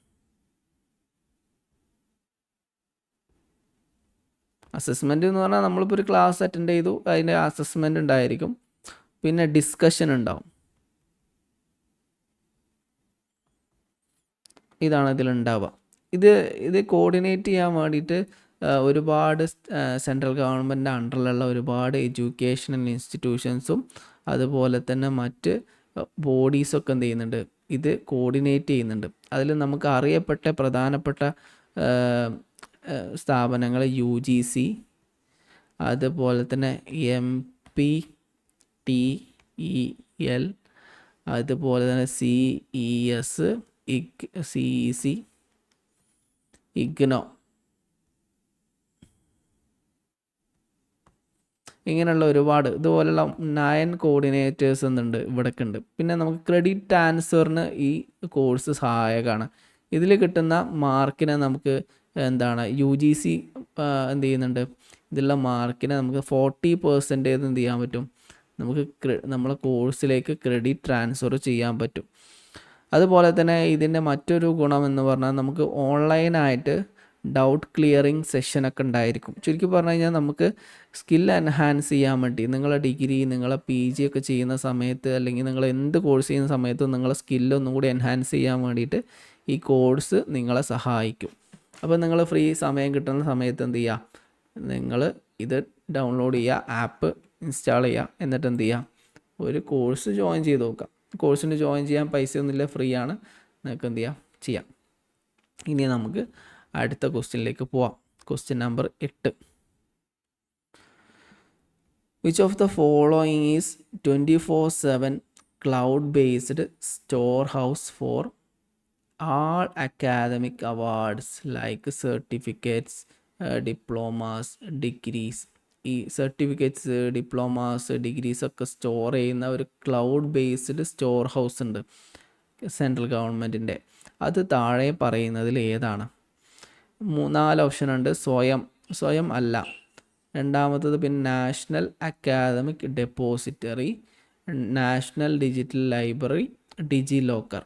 അസസ്മെൻ്റ് എന്ന് പറഞ്ഞാൽ നമ്മളിപ്പോൾ ഒരു ക്ലാസ് അറ്റൻഡ് ചെയ്തു, അതിൻ്റെ അസസ്മെൻ്റ് ഉണ്ടായിരിക്കും. പിന്നെ ഡിസ്കഷൻ ഉണ്ടാവും. ഇതാണ് ഇതിലുണ്ടാവുക. ഇത് കോർഡിനേറ്റ് ചെയ്യാൻ വേണ്ടിയിട്ട് ഒരുപാട് സെൻട്രൽ ഗവൺമെൻറ് അണ്ടറിലുള്ള ഒരുപാട് എഡ്യൂക്കേഷണൽ ഇൻസ്റ്റിറ്റ്യൂഷൻസും അതുപോലെ തന്നെ മറ്റ് ബോഡീസൊക്കെ എന്ത് ചെയ്യുന്നുണ്ട്, ഇത് കോർഡിനേറ്റ് ചെയ്യുന്നുണ്ട്. അതിൽ നമുക്ക് അറിയപ്പെട്ട പ്രധാനപ്പെട്ട സ്ഥാപനങ്ങൾ UGC, അതുപോലെ തന്നെ MPTEL, അതുപോലെ തന്നെ CES, CEC, IGNO, ഇങ്ങനെയുള്ള ഒരുപാട് ഇതുപോലുള്ള 9 കോർഡിനേറ്റേഴ്സ് എന്നുണ്ട് ഇവിടേക്ക് ഉണ്ട്. പിന്നെ നമുക്ക് ക്രെഡിറ്റ് ട്രാൻസ്ഫറിന് ഈ കോഴ്സ് സഹായകമാണ്. ഇതിൽ കിട്ടുന്ന മാർക്കിനെ നമുക്ക് എന്താണ് UGC എന്ത് ചെയ്യുന്നുണ്ട്, ഇതിലുള്ള മാർക്കിനെ നമുക്ക് 40% എന്ത് ചെയ്യാൻ പറ്റും, നമുക്ക് നമ്മളെ കോഴ്സിലേക്ക് ക്രെഡിറ്റ് ട്രാൻസ്ഫർ ചെയ്യാൻ പറ്റും. അതുപോലെ തന്നെ ഇതിൻ്റെ മറ്റൊരു ഗുണം എന്ന് പറഞ്ഞാൽ നമുക്ക് ഓൺലൈനായിട്ട് ഡൗട്ട് ക്ലിയറിങ് സെഷനൊക്കെ ഉണ്ടായിരിക്കും. ചുരുക്കി പറഞ്ഞു കഴിഞ്ഞാൽ നമുക്ക് സ്കിൽ എൻഹാൻസ് ചെയ്യാൻ വേണ്ടി നിങ്ങളെ ഡിഗ്രി, നിങ്ങളെ PG ഒക്കെ ചെയ്യുന്ന സമയത്ത് അല്ലെങ്കിൽ നിങ്ങൾ എന്ത് കോഴ്സ് ചെയ്യുന്ന സമയത്തും നിങ്ങളെ സ്കില്ലൊന്നും കൂടി എൻഹാൻസ് ചെയ്യാൻ വേണ്ടിയിട്ട് ഈ കോഴ്സ് നിങ്ങളെ സഹായിക്കും. അപ്പോൾ നിങ്ങൾ ഫ്രീ സമയം കിട്ടുന്ന സമയത്ത് എന്ത് ചെയ്യുക, നിങ്ങൾ ഇത് ഡൗൺലോഡ് ചെയ്യുക, ആപ്പ് ഇൻസ്റ്റാൾ ചെയ്യുക, എന്നിട്ട് എന്ത് ചെയ്യുക, ഒരു കോഴ്സ് ജോയിൻ ചെയ്ത് നോക്കുക. കോഴ്സിന് ജോയിൻ ചെയ്യാൻ പൈസയൊന്നുമില്ല, ഫ്രീ ആണ്. നിങ്ങൾക്ക് എന്ത് ചെയ്യാം. ഇനി നമുക്ക് അടുത്ത ക്വസ്റ്റ്യനിലേക്ക് പോവാം. Question number 8. Which of the following is 24/7 cloud-based storehouse for all academic awards like certificates, diplomas, degrees? ഈ സർട്ടിഫിക്കറ്റ്സ്, ഡിപ്ലോമാസ്, ഡിഗ്രീസ് ഒക്കെ സ്റ്റോർ ചെയ്യുന്ന ഒരു ക്ലൗഡ് ബേസ്ഡ് സ്റ്റോർ ഹൗസ് ഉണ്ട് സെൻട്രൽ ഗവൺമെൻറ്റിൻ്റെ. അത് താഴെ പറയുന്നതിൽ ഏതാണ്? 4 ഓപ്ഷൻ ഉണ്ട്. സ്വയം അല്ല. രണ്ടാമത്തത് പിന്നെ national academic depository, national digital library, DigiLocker.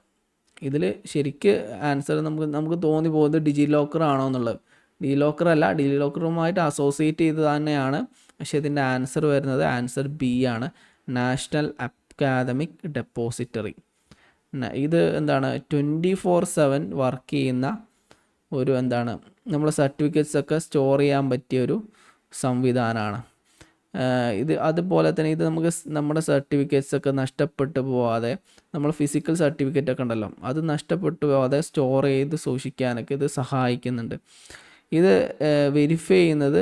ഇതിൽ ശരിക്ക് ആൻസർ നമുക്ക് തോന്നി പോകുന്നത് ഡിജി ലോക്കർ ആണോ എന്നുള്ളത്. ഡിജി ലോക്കർ അല്ല, ഡിജി ലോക്കറുമായിട്ട് അസോസിയേറ്റ് ചെയ്ത് തന്നെയാണ്. പക്ഷേ ഇതിൻ്റെ ആൻസർ വരുന്നത് ആൻസർ ബി ആണ്, നാഷണൽ അക്കാദമിക് ഡെപ്പോസിറ്ററി. ഇത് എന്താണ് 24/7 വർക്ക് ചെയ്യുന്ന ഒരു നമ്മൾ സർട്ടിഫിക്കറ്റ്സ് ഒക്കെ സ്റ്റോർ ചെയ്യാൻ പറ്റിയൊരു സംവിധാനമാണ് ഇത്. അതുപോലെ തന്നെ ഇത് നമുക്ക് നമ്മുടെ സർട്ടിഫിക്കറ്റ്സ് ഒക്കെ നഷ്ടപ്പെട്ടു പോവാതെ, നമ്മൾ ഫിസിക്കൽ സർട്ടിഫിക്കറ്റ് ഒക്കെ ഉണ്ടല്ലോ, അത് നഷ്ടപ്പെട്ടു പോവാതെ സ്റ്റോർ ചെയ്ത് സൂക്ഷിക്കാനൊക്കെ ഇത് സഹായിക്കുന്നുണ്ട്. ഇത് വെരിഫൈ ചെയ്യുന്നത്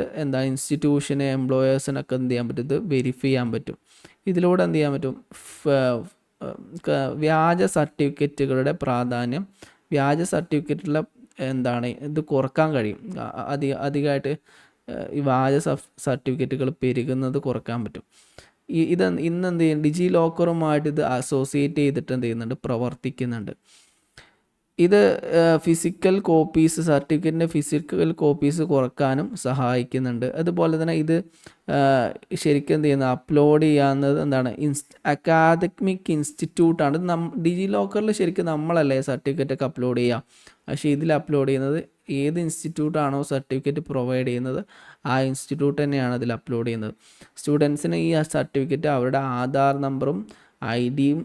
ഇൻസ്റ്റിറ്റ്യൂഷന്, എംപ്ലോയേഴ്സിനൊക്കെ എന്ത് ചെയ്യാൻ പറ്റും, ഇത് വെരിഫൈ ചെയ്യാൻ പറ്റും. ഇതിലൂടെ എന്ത് ചെയ്യാൻ പറ്റും, വ്യാജ സർട്ടിഫിക്കറ്റുകളുടെ പ്രാധാന്യം, വ്യാജ സർട്ടിഫിക്കറ്റുള്ള ഇത് കുറക്കാൻ കഴിയും. അധികമായിട്ട് ഈ വ്യാജ സർട്ടിഫിക്കറ്റുകൾ പെരുകുന്നത് കുറക്കാൻ പറ്റും. ഇന്ന് എന്ത് ചെയ്യും, ഡിജി ലോക്കറുമായിട്ട് ഇത് അസോസിയേറ്റ് ചെയ്തിട്ട് എന്ത് ചെയ്യുന്നുണ്ട്, പ്രവർത്തിക്കുന്നുണ്ട്. ഇത് ഫിസിക്കൽ കോപ്പീസ്, സർട്ടിഫിക്കറ്റിൻ്റെ ഫിസിക്കൽ കോപ്പീസ് കുറക്കാനും സഹായിക്കുന്നുണ്ട്. അതുപോലെ തന്നെ ഇത് ശരിക്കും എന്ത് ചെയ്യുന്നത്, അപ്ലോഡ് ചെയ്യാവുന്നത് അക്കാദമിക് ഇൻസ്റ്റിറ്റ്യൂട്ടാണ്. ഡിജി ലോക്കറിൽ ശരിക്കും നമ്മളല്ലേ സർട്ടിഫിക്കറ്റൊക്കെ അപ്ലോഡ് ചെയ്യുക. പക്ഷേ ഇതിൽ അപ്ലോഡ് ചെയ്യുന്നത് ഏത് ഇൻസ്റ്റിറ്റ്യൂട്ടാണോ സർട്ടിഫിക്കറ്റ് പ്രൊവൈഡ് ചെയ്യുന്നത് ആ ഇൻസ്റ്റിറ്റ്യൂട്ട് തന്നെയാണ് ഇതിൽ അപ്ലോഡ് ചെയ്യുന്നത്. സ്റ്റുഡൻസിന് ഈ സർട്ടിഫിക്കറ്റ് അവരുടെ ആധാർ നമ്പറും ID-യും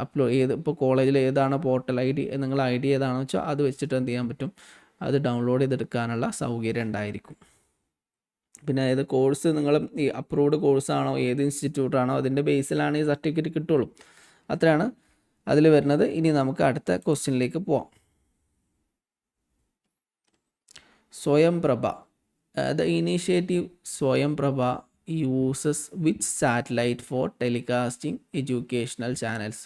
അപ്ലോഡ് ഇപ്പോൾ കോളേജിൽ ഏതാണ് പോർട്ടൽ ID, നിങ്ങൾ ID ഏതാണെന്ന് വെച്ചാൽ അത് വെച്ചിട്ട് എന്ത് ചെയ്യാൻ പറ്റും, അത് ഡൗൺലോഡ് ചെയ്തെടുക്കാനുള്ള സൗകര്യം ഉണ്ടായിരിക്കും. പിന്നെ ഏത് കോഴ്സ് നിങ്ങൾ ഈ അപ്രൂവ്ഡ് കോഴ്സാണോ, ഏത് ഇൻസ്റ്റിറ്റ്യൂട്ടാണോ, അതിൻ്റെ ബേസിലാണ് ഈ സർട്ടിഫിക്കറ്റ് കിട്ടുള്ളൂ. അത്രയാണ് അതിൽ വരുന്നത്. ഇനി നമുക്ക് അടുത്ത ക്വസ്റ്റ്യനിലേക്ക് പോവാം. Swayamprabha. The initiative Swayamprabha uses which satellite for telecasting educational channels?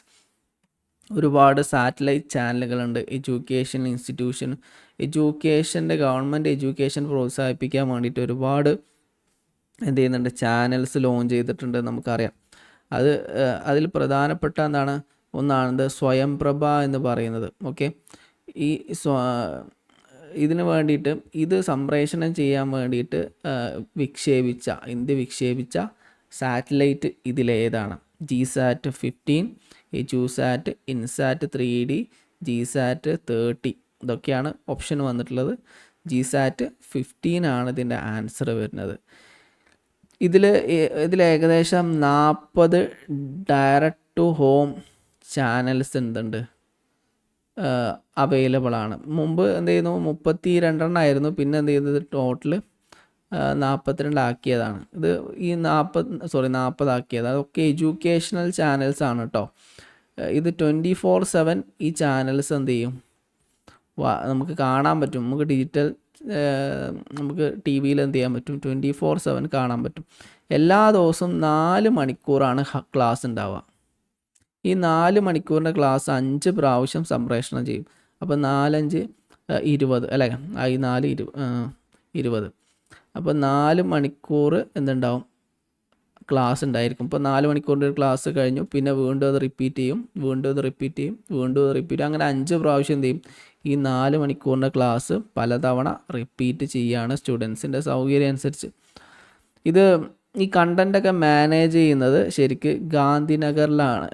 ഒരുപാട് സാറ്റലൈറ്റ് ചാനലുകളുണ്ട്. എഡ്യൂക്കേഷൻ്റെ ഗവൺമെൻറ് എഡ്യൂക്കേഷൻ പ്രോത്സാഹിപ്പിക്കാൻ വേണ്ടിയിട്ട് ഒരുപാട് എന്ത് ചെയ്യുന്നുണ്ട്, ചാനൽസ് ലോഞ്ച് ചെയ്തിട്ടുണ്ട്, നമുക്കറിയാം. അതിൽ പ്രധാനപ്പെട്ട ഒന്നാണ് സ്വയംപ്രഭ എന്ന് പറയുന്നത്. ഓക്കെ, ഈ ഇതിന് വേണ്ടിയിട്ട് ഇത് സംപ്രേഷണം ചെയ്യാൻ വേണ്ടിയിട്ട് ഇന്ത്യ വിക്ഷേപിച്ച സാറ്റലൈറ്റ് ഇതിലേതാണ്? GSAT 15, HUSAT, INSAT 3D, GSAT 30. ഇതൊക്കെയാണ് ഓപ്ഷൻ വന്നിട്ടുള്ളത്. GSAT 15 ആണ് ഇതിൻ്റെ ആൻസർ വരുന്നത്. ഇതിൽ ഏകദേശം 40 ഡയറക്റ്റ് ടു ഹോം ചാനൽസ് എന്തുണ്ട്, അവൈലബിൾ ആണ്. മുമ്പ് എന്ത് ചെയ്യുന്നു, 32 ആയിരുന്നു. പിന്നെ എന്ത് ചെയ്തത്, ടോട്ടൽ 42 ആക്കിയതാണ്. ഇത് ഈ 40 ആക്കിയത് അതൊക്കെ എഡ്യൂക്കേഷണൽ ചാനൽസ് ആണ് കേട്ടോ. ഇത് 24/7 ഈ ചാനൽസ് എന്ത് ചെയ്യും, നമുക്ക് കാണാൻ പറ്റും. നമുക്ക് TV-യിൽ എന്ത് ചെയ്യാൻ പറ്റും, 24/7 കാണാൻ പറ്റും. എല്ലാ ദിവസവും 4 മണിക്കൂറാണ് ക്ലാസ് ഉണ്ടാവുക. ഈ 4 മണിക്കൂറിൻ്റെ ക്ലാസ് 5 പ്രാവശ്യം സംപ്രേഷണം ചെയ്യും. അപ്പോൾ 4 5 20 അല്ലേ, ഈ 4 20. അപ്പോൾ 4 മണിക്കൂർ എന്തുണ്ടാവും, ക്ലാസ് ഉണ്ടായിരിക്കും. ഇപ്പോൾ 4 മണിക്കൂറിൻ്റെ ഒരു ക്ലാസ് കഴിഞ്ഞു, പിന്നെ വീണ്ടും അത് റിപ്പീറ്റ് ചെയ്യും, വീണ്ടും അത് റിപ്പീറ്റ് ചെയ്യും. അങ്ങനെ 5 പ്രാവശ്യം എന്ത് ചെയ്യും, ഈ 4 മണിക്കൂറിൻ്റെ ക്ലാസ് പലതവണ റിപ്പീറ്റ് ചെയ്യുകയാണ് സ്റ്റുഡൻസിൻ്റെ സൗകര്യം അനുസരിച്ച്. ഈ കണ്ടൻ്റൊക്കെ മാനേജ് ചെയ്യുന്നത് ശരിക്ക് ഗാന്ധിനഗറിലാണ്.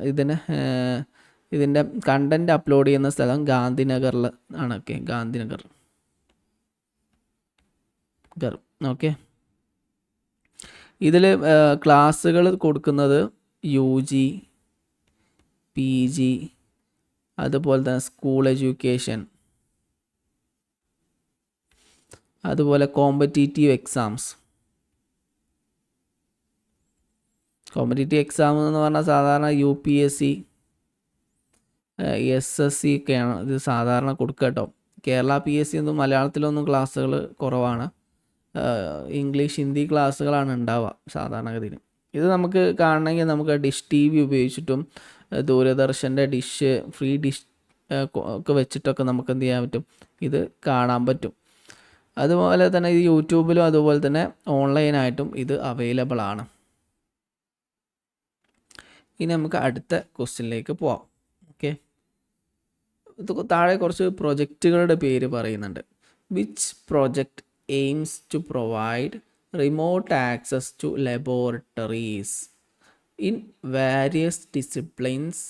ഇതിൻ്റെ കണ്ടൻറ്റ് അപ്ലോഡ് ചെയ്യുന്ന സ്ഥലം ഗാന്ധിനഗറിൽ ആണ്. ഓക്കെ, ഗാന്ധിനഗർ. ഓക്കെ, ഇതിൽ ക്ലാസ്സുകൾ കൊടുക്കുന്നത് UG, PG, അതുപോലെ തന്നെ സ്കൂൾ എഡ്യൂക്കേഷൻ, അതുപോലെ കോമ്പറ്റീറ്റീവ് എക്സാംസ്. കോമ്പറ്റീറ്റീവ് എക്സാം എന്ന് പറഞ്ഞാൽ സാധാരണ UPSC, SSC ഒക്കെയാണ് ഇത് സാധാരണ കൊടുക്കുക കേട്ടോ. കേരള PSC ഒന്നും മലയാളത്തിലൊന്നും ക്ലാസ്സുകൾ കുറവാണ്. ഇംഗ്ലീഷ്, ഹിന്ദി ക്ലാസ്സുകളാണ് ഉണ്ടാവുക സാധാരണഗതിയിൽ. ഇത് നമുക്ക് കാണണമെങ്കിൽ നമുക്ക് ഡിഷ് TV ഉപയോഗിച്ചിട്ടും ദൂരദർശൻ്റെ ഫ്രീ ഡിഷ് ഒക്കെ വെച്ചിട്ടൊക്കെ നമുക്ക് എന്ത് ചെയ്യാൻ പറ്റും, ഇത് കാണാൻ പറ്റും. അതുപോലെ തന്നെ ഇത് യൂട്യൂബിലും അതുപോലെ തന്നെ ഓൺലൈനായിട്ടും ഇത് അവൈലബിൾ ആണ്. ഇനി നമുക്ക് അടുത്ത ക്വസ്റ്റ്യനിലേക്ക് പോവാം. ഓക്കെ, ഇത് താഴെ കുറച്ച് പ്രൊജക്റ്റുകളുടെ പേര് പറയുന്നുണ്ട്. Which project aims to provide remote access to laboratories in various disciplines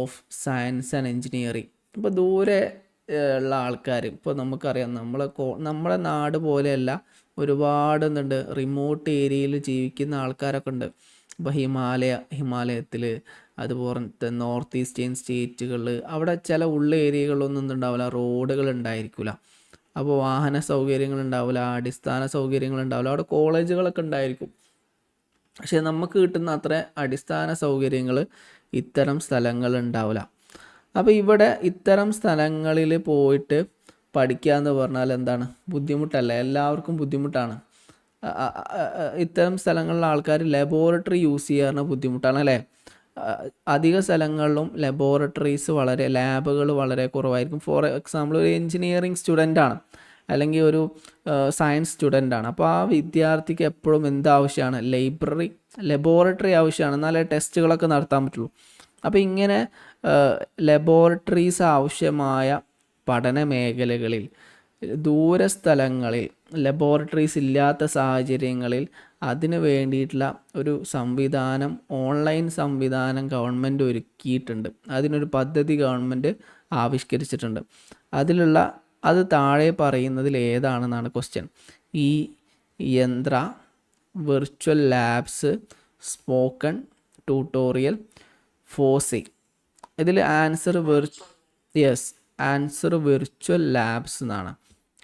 of science and engineering. ഇപ്പോൾ ദൂരെ ഉള്ള ആൾക്കാർ, ഇപ്പോൾ നമുക്കറിയാം നമ്മളെ നാട് പോലെയല്ല, ഒരുപാട് എന്തുണ്ട്, റിമോട്ട് ഏരിയയിൽ ജീവിക്കുന്ന ആൾക്കാരൊക്കെ ഉണ്ട്. ഇപ്പോൾ ഹിമാലയത്തിൽ, അതുപോലത്തെ നോർത്ത് ഈസ്റ്റേൺ സ്റ്റേറ്റുകളിൽ, അവിടെ ചില ഉള്ള ഏരിയകളിലൊന്നും എന്തുണ്ടാവില്ല, റോഡുകൾ ഉണ്ടായിരിക്കില്ല. അപ്പോൾ വാഹന സൗകര്യങ്ങൾ ഉണ്ടാവില്ല, അടിസ്ഥാന സൗകര്യങ്ങൾ ഉണ്ടാവില്ല. അവിടെ കോളേജുകളൊക്കെ ഉണ്ടായിരിക്കും, പക്ഷെ നമുക്ക് കിട്ടുന്ന അത്ര അടിസ്ഥാന സൗകര്യങ്ങൾ ഇത്തരം സ്ഥലങ്ങളിൽ ഉണ്ടാവില്ല. അപ്പോൾ ഇവിടെ ഇത്തരം സ്ഥലങ്ങളിൽ പോയിട്ട് പഠിക്കുക എന്ന് പറഞ്ഞാൽ എന്താണ്, ബുദ്ധിമുട്ടല്ല, എല്ലാവർക്കും ബുദ്ധിമുട്ടാണ്. ഇത്തരം സ്ഥലങ്ങളിലെ ആൾക്കാർ ലബോറട്ടറി യൂസ് ചെയ്യാറുള്ള ബുദ്ധിമുട്ടാണ് അല്ലേ. അധിക സ്ഥലങ്ങളിലും ലാബുകൾ വളരെ കുറവായിരിക്കും. ഫോർ എക്സാമ്പിൾ, ഒരു എൻജിനീയറിങ് സ്റ്റുഡൻ്റാണ് അല്ലെങ്കിൽ ഒരു സയൻസ് സ്റ്റുഡൻ്റാണ്. അപ്പോൾ ആ വിദ്യാർത്ഥിക്ക് എപ്പോഴും എന്താവശ്യമാണ്, ലബോറട്ടറി ആവശ്യമാണ്, എന്നാലേ ടെസ്റ്റുകളൊക്കെ നടത്താൻ പറ്റുള്ളൂ. അപ്പോൾ ഇങ്ങനെ ലബോറട്ടറീസ് ആവശ്യമായ പഠന മേഖലകളിൽ, ദൂരസ്ഥലങ്ങളിൽ ലബോറട്ടറീസ് ഇല്ലാത്ത സാഹചര്യങ്ങളിൽ അതിന് വേണ്ടിയിട്ടുള്ള ഒരു സംവിധാനം, ഓൺലൈൻ സംവിധാനം ഗവൺമെൻറ് ഒരുക്കിയിട്ടുണ്ട്. അതിനൊരു പദ്ധതി ഗവൺമെൻറ് ആവിഷ്കരിച്ചിട്ടുണ്ട്. അത് താഴെ പറയുന്നതിൽ ഏതാണെന്നാണ് ക്വസ്റ്റ്യൻ. ഈ യന്ത്ര, virtual labs, spoken tutorial, foci. ഇതിൽ ആൻസർ വിർച്വൽ ലാബ്സ് എന്നാണ്.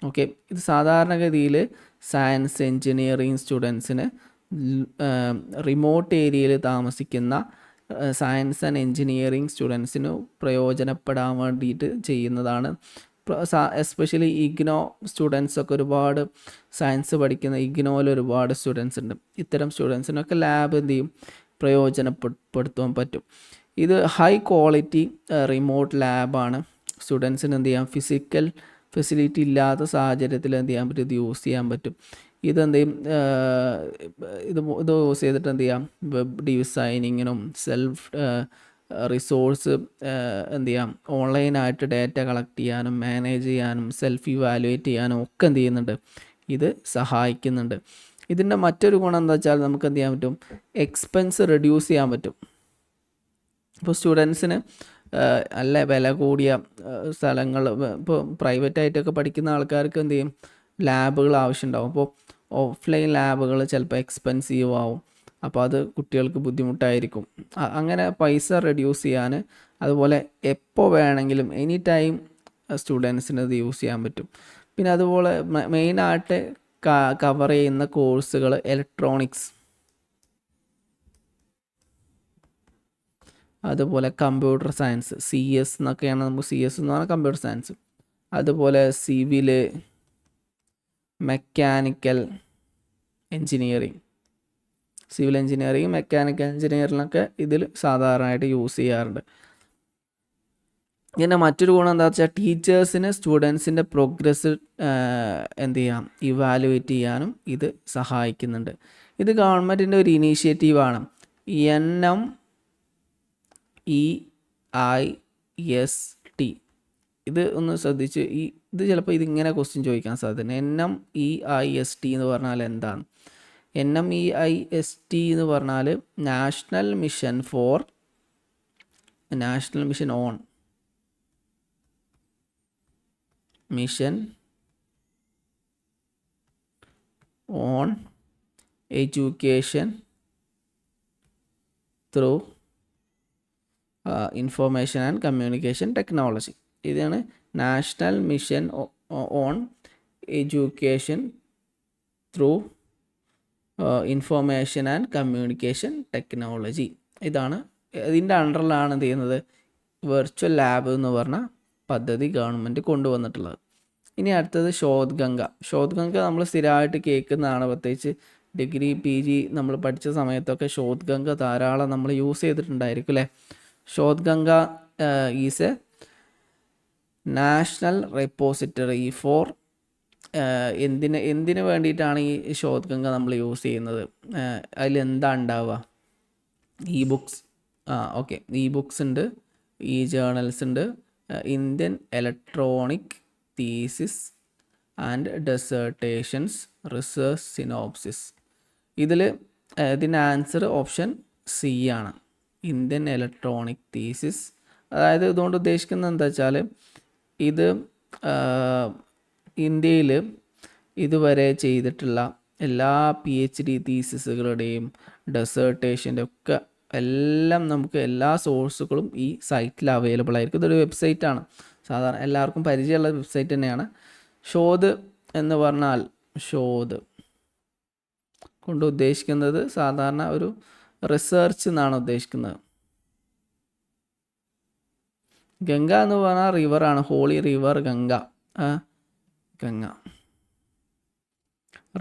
ഓക്കെ, ഇത് സാധാരണഗതിയിൽ സയൻസ് എൻജിനീയറിങ് സ്റ്റുഡൻസിന്, റിമോട്ട് ഏരിയയിൽ താമസിക്കുന്ന സയൻസ് ആൻഡ് എൻജിനീയറിങ് സ്റ്റുഡൻസിന് പ്രയോജനപ്പെടാൻ വേണ്ടിയിട്ട് ചെയ്യുന്നതാണ്. എസ്പെഷ്യലി ഇഗ്നോ സ്റ്റുഡൻസൊക്കെ, ഒരുപാട് സയൻസ് പഠിക്കുന്ന ഇഗ്നോയിൽ ഒരുപാട് സ്റ്റുഡൻസ് ഉണ്ട്. ഇത്തരം സ്റ്റുഡൻസിനൊക്കെ ലാബ് എന്ത് ചെയ്യും, പ്രയോജനപ്പെടുത്താൻ പറ്റും. ഇത് ഹൈ ക്വാളിറ്റി റിമോട്ട് ലാബാണ്. സ്റ്റുഡൻസിന് എന്ത് ചെയ്യാം, ഫിസിക്കൽ ഫെസിലിറ്റി ഇല്ലാത്ത സാഹചര്യത്തിൽ എന്ത് ചെയ്യാൻ പറ്റും, ഇത് യൂസ് ചെയ്യാൻ പറ്റും. ഇത് യൂസ് ചെയ്തിട്ട് എന്ത് ചെയ്യാം, വെബ് ഡിസൈനിങ്ങിനും റിസോഴ്സ് എന്ത് ചെയ്യാം, ഓൺലൈനായിട്ട് ഡാറ്റ കളക്ട് ചെയ്യാനും മാനേജ് ചെയ്യാനും സെൽഫ് ഇവാലുവേറ്റ് ചെയ്യാനും ഒക്കെ എന്ത് ചെയ്യുന്നുണ്ട്, ഇത് സഹായിക്കുന്നുണ്ട്. ഇതിൻ്റെ മറ്റൊരു ഗുണം എന്താ വെച്ചാൽ, നമുക്ക് എന്ത് ചെയ്യാൻ പറ്റും, എക്സ്പെൻസ് റെഡ്യൂസ് ചെയ്യാൻ പറ്റും. ഇപ്പോൾ സ്റ്റുഡൻസിന് നല്ല വില കൂടിയ സ്ഥലങ്ങൾ, ഇപ്പോൾ പ്രൈവറ്റായിട്ടൊക്കെ പഠിക്കുന്ന ആൾക്കാർക്ക് എന്ത് ചെയ്യും, ലാബുകൾ ആവശ്യമുണ്ടാവും. അപ്പോൾ ഓഫ്ലൈൻ ലാബുകൾ ചിലപ്പോൾ എക്സ്പെൻസീവ് ആവും. അപ്പോൾ അത് കുട്ടികൾക്ക് ബുദ്ധിമുട്ടായിരിക്കും. അങ്ങനെ പൈസ റെഡ്യൂസ് ചെയ്യാൻ, അതുപോലെ എപ്പോൾ വേണമെങ്കിലും എനി ടൈം സ്റ്റുഡൻസിന് ഇത് യൂസ് ചെയ്യാൻ പറ്റും. പിന്നെ അതുപോലെ മെയിനായിട്ട് കവർ ചെയ്യുന്ന കോഴ്സുകൾ ഇലക്ട്രോണിക്സ്, അതുപോലെ കമ്പ്യൂട്ടർ സയൻസ്, CS എന്നൊക്കെയാണ് നമുക്ക്, CS എന്ന് പറഞ്ഞാൽ കമ്പ്യൂട്ടർ സയൻസ്, അതുപോലെ സിവിൽ, മെക്കാനിക്കൽ എൻജിനീയറിങ്, മെക്കാനിക്കൽ എൻജിനീയറിങ്ങിനൊക്കെ ഇതിൽ സാധാരണയായിട്ട് യൂസ് ചെയ്യാറുണ്ട്. പിന്നെ മറ്റൊരു ഗുണം എന്താ വെച്ചാൽ, ടീച്ചേഴ്സിന് സ്റ്റുഡൻസിൻ്റെ പ്രോഗ്രസ് എന്ത് ചെയ്യാം, ഇവാലുവേറ്റ് ചെയ്യാനും ഇത് സഹായിക്കുന്നുണ്ട്. ഇത് ഗവൺമെൻറ്റിൻ്റെ ഒരു ഇനീഷ്യേറ്റീവാണ്. NMEIST. ഇത് ഒന്ന് ശ്രദ്ധിച്ച്, ഇത് ചിലപ്പോൾ ഇതിങ്ങനെ ക്വസ്റ്റ്യൻ ചോദിക്കാൻ സാധ്യത. NMEIST എന്ന് പറഞ്ഞാൽ എന്താണ്? NMEIST എന്ന് പറഞ്ഞാൽ national mission on education through information and communication technology. ഇതാണ് national mission on education through information and communication technology. ഇതിൻ്റെ അണ്ടറിലാണ് എന്ത് ചെയ്യുന്നത്, വെർച്വൽ ലാബ് എന്ന് പറഞ്ഞ പദ്ധതി ഗവൺമെൻറ് കൊണ്ടുവന്നിട്ടുള്ളത്. ഇനി അടുത്തത് ശോധ് ഗംഗ നമ്മൾ സ്ഥിരമായിട്ട് കേൾക്കുന്നതാണ്. പ്രത്യേകിച്ച് ഡിഗ്രി PG നമ്മൾ പഠിച്ച സമയത്തൊക്കെ ശോധ് ഗംഗ ധാരാളം നമ്മൾ യൂസ് ചെയ്തിട്ടുണ്ടായിരിക്കും അല്ലേ. Shodh Ganga is a national repository for, എന്തിന് വേണ്ടിയിട്ടാണ് ഈ ശോധ് ഗംഗ നമ്മൾ യൂസ് ചെയ്യുന്നത്? അതിലെന്താ ഉണ്ടാവുക? ഇ ബുക്സ് ഉണ്ട്, ജേർണൽസ് ഉണ്ട്, Indian electronic thesis and dissertations research synopsis. ഇതിൻ്റെ ആൻസർ ഓപ്ഷൻ സി ആണ്, ഇന്ത്യൻ ഇലക്ട്രോണിക് തീസിസ്. അതായത് ഇതുകൊണ്ട് ഉദ്ദേശിക്കുന്നത് എന്താ വെച്ചാൽ ഇത് ഇന്ത്യയിൽ ഇതുവരെ ചെയ്തിട്ടുള്ള എല്ലാ PhD തീസിസുകളുടെയും ഡെസേർട്ടേഷൻ്റെ ഒക്കെ എല്ലാം നമുക്ക് എല്ലാ സോഴ്സുകളും ഈ സൈറ്റിൽ അവൈലബിൾ ആയിരിക്കും. ഇതൊരു വെബ്സൈറ്റാണ്, സാധാരണ എല്ലാവർക്കും പരിചയമുള്ള വെബ്സൈറ്റ് തന്നെയാണ്. ഷോധ് എന്ന് പറഞ്ഞാൽ ഷോധ് കൊണ്ട് ഉദ്ദേശിക്കുന്നത് സാധാരണ ഒരു റിസർച്ച് എന്നാണ് ഉദ്ദേശിക്കുന്നത്. ഗംഗ എന്ന് പറഞ്ഞാൽ റിവറാണ്, holy river Ganga. Ganga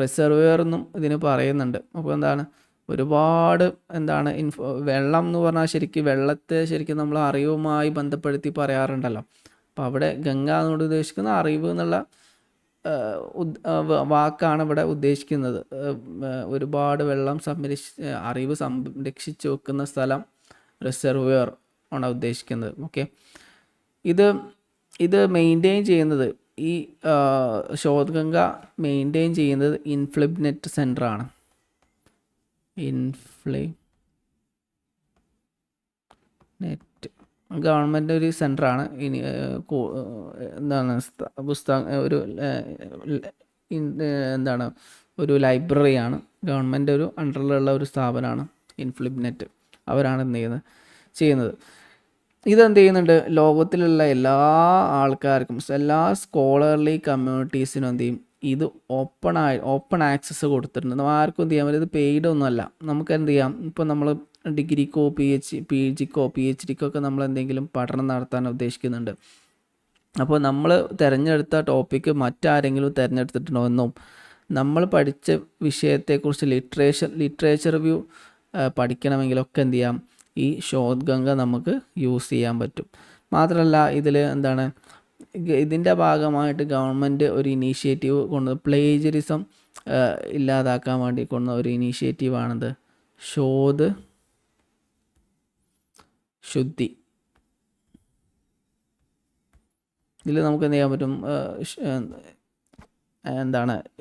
reservoir എന്നും ഇതിന് പറയുന്നുണ്ട്. അപ്പോൾ എന്താണ് ഒരുപാട് വെള്ളം എന്ന് പറഞ്ഞാൽ വെള്ളത്തെ ശരിക്കും നമ്മൾ അറിവുമായി ബന്ധപ്പെടുത്തി പറയാറുണ്ടല്ലോ. അപ്പോൾ അവിടെ ഗംഗ എന്നോട് ഉദ്ദേശിക്കുന്ന അറിവ് എന്നുള്ള വാക്കാണ് ഇവിടെ ഉദ്ദേശിക്കുന്നത്. ഒരുപാട് വെള്ളം അറിവ് സംരക്ഷിച്ച് വെക്കുന്ന സ്ഥലം റിസർവെയർ ആണ് ഉദ്ദേശിക്കുന്നത്. ഓക്കെ, ഇത് മെയിൻറ്റെയിൻ ചെയ്യുന്നത് ഈ ശോധ് ഗംഗ മെയിൻറ്റെയിൻ ചെയ്യുന്നത് ഇൻഫ്ലിബ്നെറ്റ് സെൻ്ററാണ്. ഇൻഫ്ലിനെറ്റ് ഗവൺമെൻറ് ഒരു സെൻ്ററാണ്. ഇനി ഒരു ലൈബ്രറിയാണ്, ഗവൺമെൻറ് ഒരു അണ്ടറിലുള്ള ഒരു സ്ഥാപനമാണ് ഇൻഫ്ലിബ്നെറ്റ്. അവരാണ് ചെയ്യുന്നത്. ഇതെന്ത് ചെയ്യുന്നുണ്ട്, ലോകത്തിലുള്ള എല്ലാ ആൾക്കാർക്കും, എല്ലാ സ്കോളർലി കമ്മ്യൂണിറ്റീസിനും എന്ത് ചെയ്യും, ഇത് ഓപ്പൺ ആക്സസ് കൊടുത്തിട്ടുണ്ട്. ആർക്കും എന്ത് ചെയ്യാൻ പറ്റും, ഇത് പെയ്ഡ് ഒന്നുമല്ല. നമുക്ക് എന്ത് ചെയ്യാം, ഇപ്പോൾ നമ്മൾ ഡിഗ്രിക്കോ PGക്കോ PhDക്കോ ഒക്കെ നമ്മൾ എന്തെങ്കിലും പഠനം നടത്താൻ ഉദ്ദേശിക്കുന്നുണ്ട്. അപ്പോൾ നമ്മൾ തിരഞ്ഞെടുത്ത ടോപ്പിക്ക് മറ്റാരെങ്കിലും തിരഞ്ഞെടുത്തിട്ടുണ്ടോ എന്നും, നമ്മൾ പഠിച്ച വിഷയത്തെക്കുറിച്ച് ലിറ്ററേച്ചർ റിവ്യൂ പഠിക്കണമെങ്കിലൊക്കെ എന്ത് ചെയ്യാം, ഈ ശോധ് ഗംഗ നമുക്ക് യൂസ് ചെയ്യാൻ പറ്റും. മാത്രമല്ല ഇതിൻ്റെ ഭാഗമായിട്ട് ഗവൺമെൻറ് ഒരു ഇനീഷ്യേറ്റീവ് പ്ലേജറിസം ഇല്ലാതാക്കാൻ വേണ്ടി ഒരു ഇനീഷ്യേറ്റീവാണിത് ശോധ് ശുദ്ധി. ഇതിൽ നമുക്ക് എന്ത് ചെയ്യാൻ പറ്റും,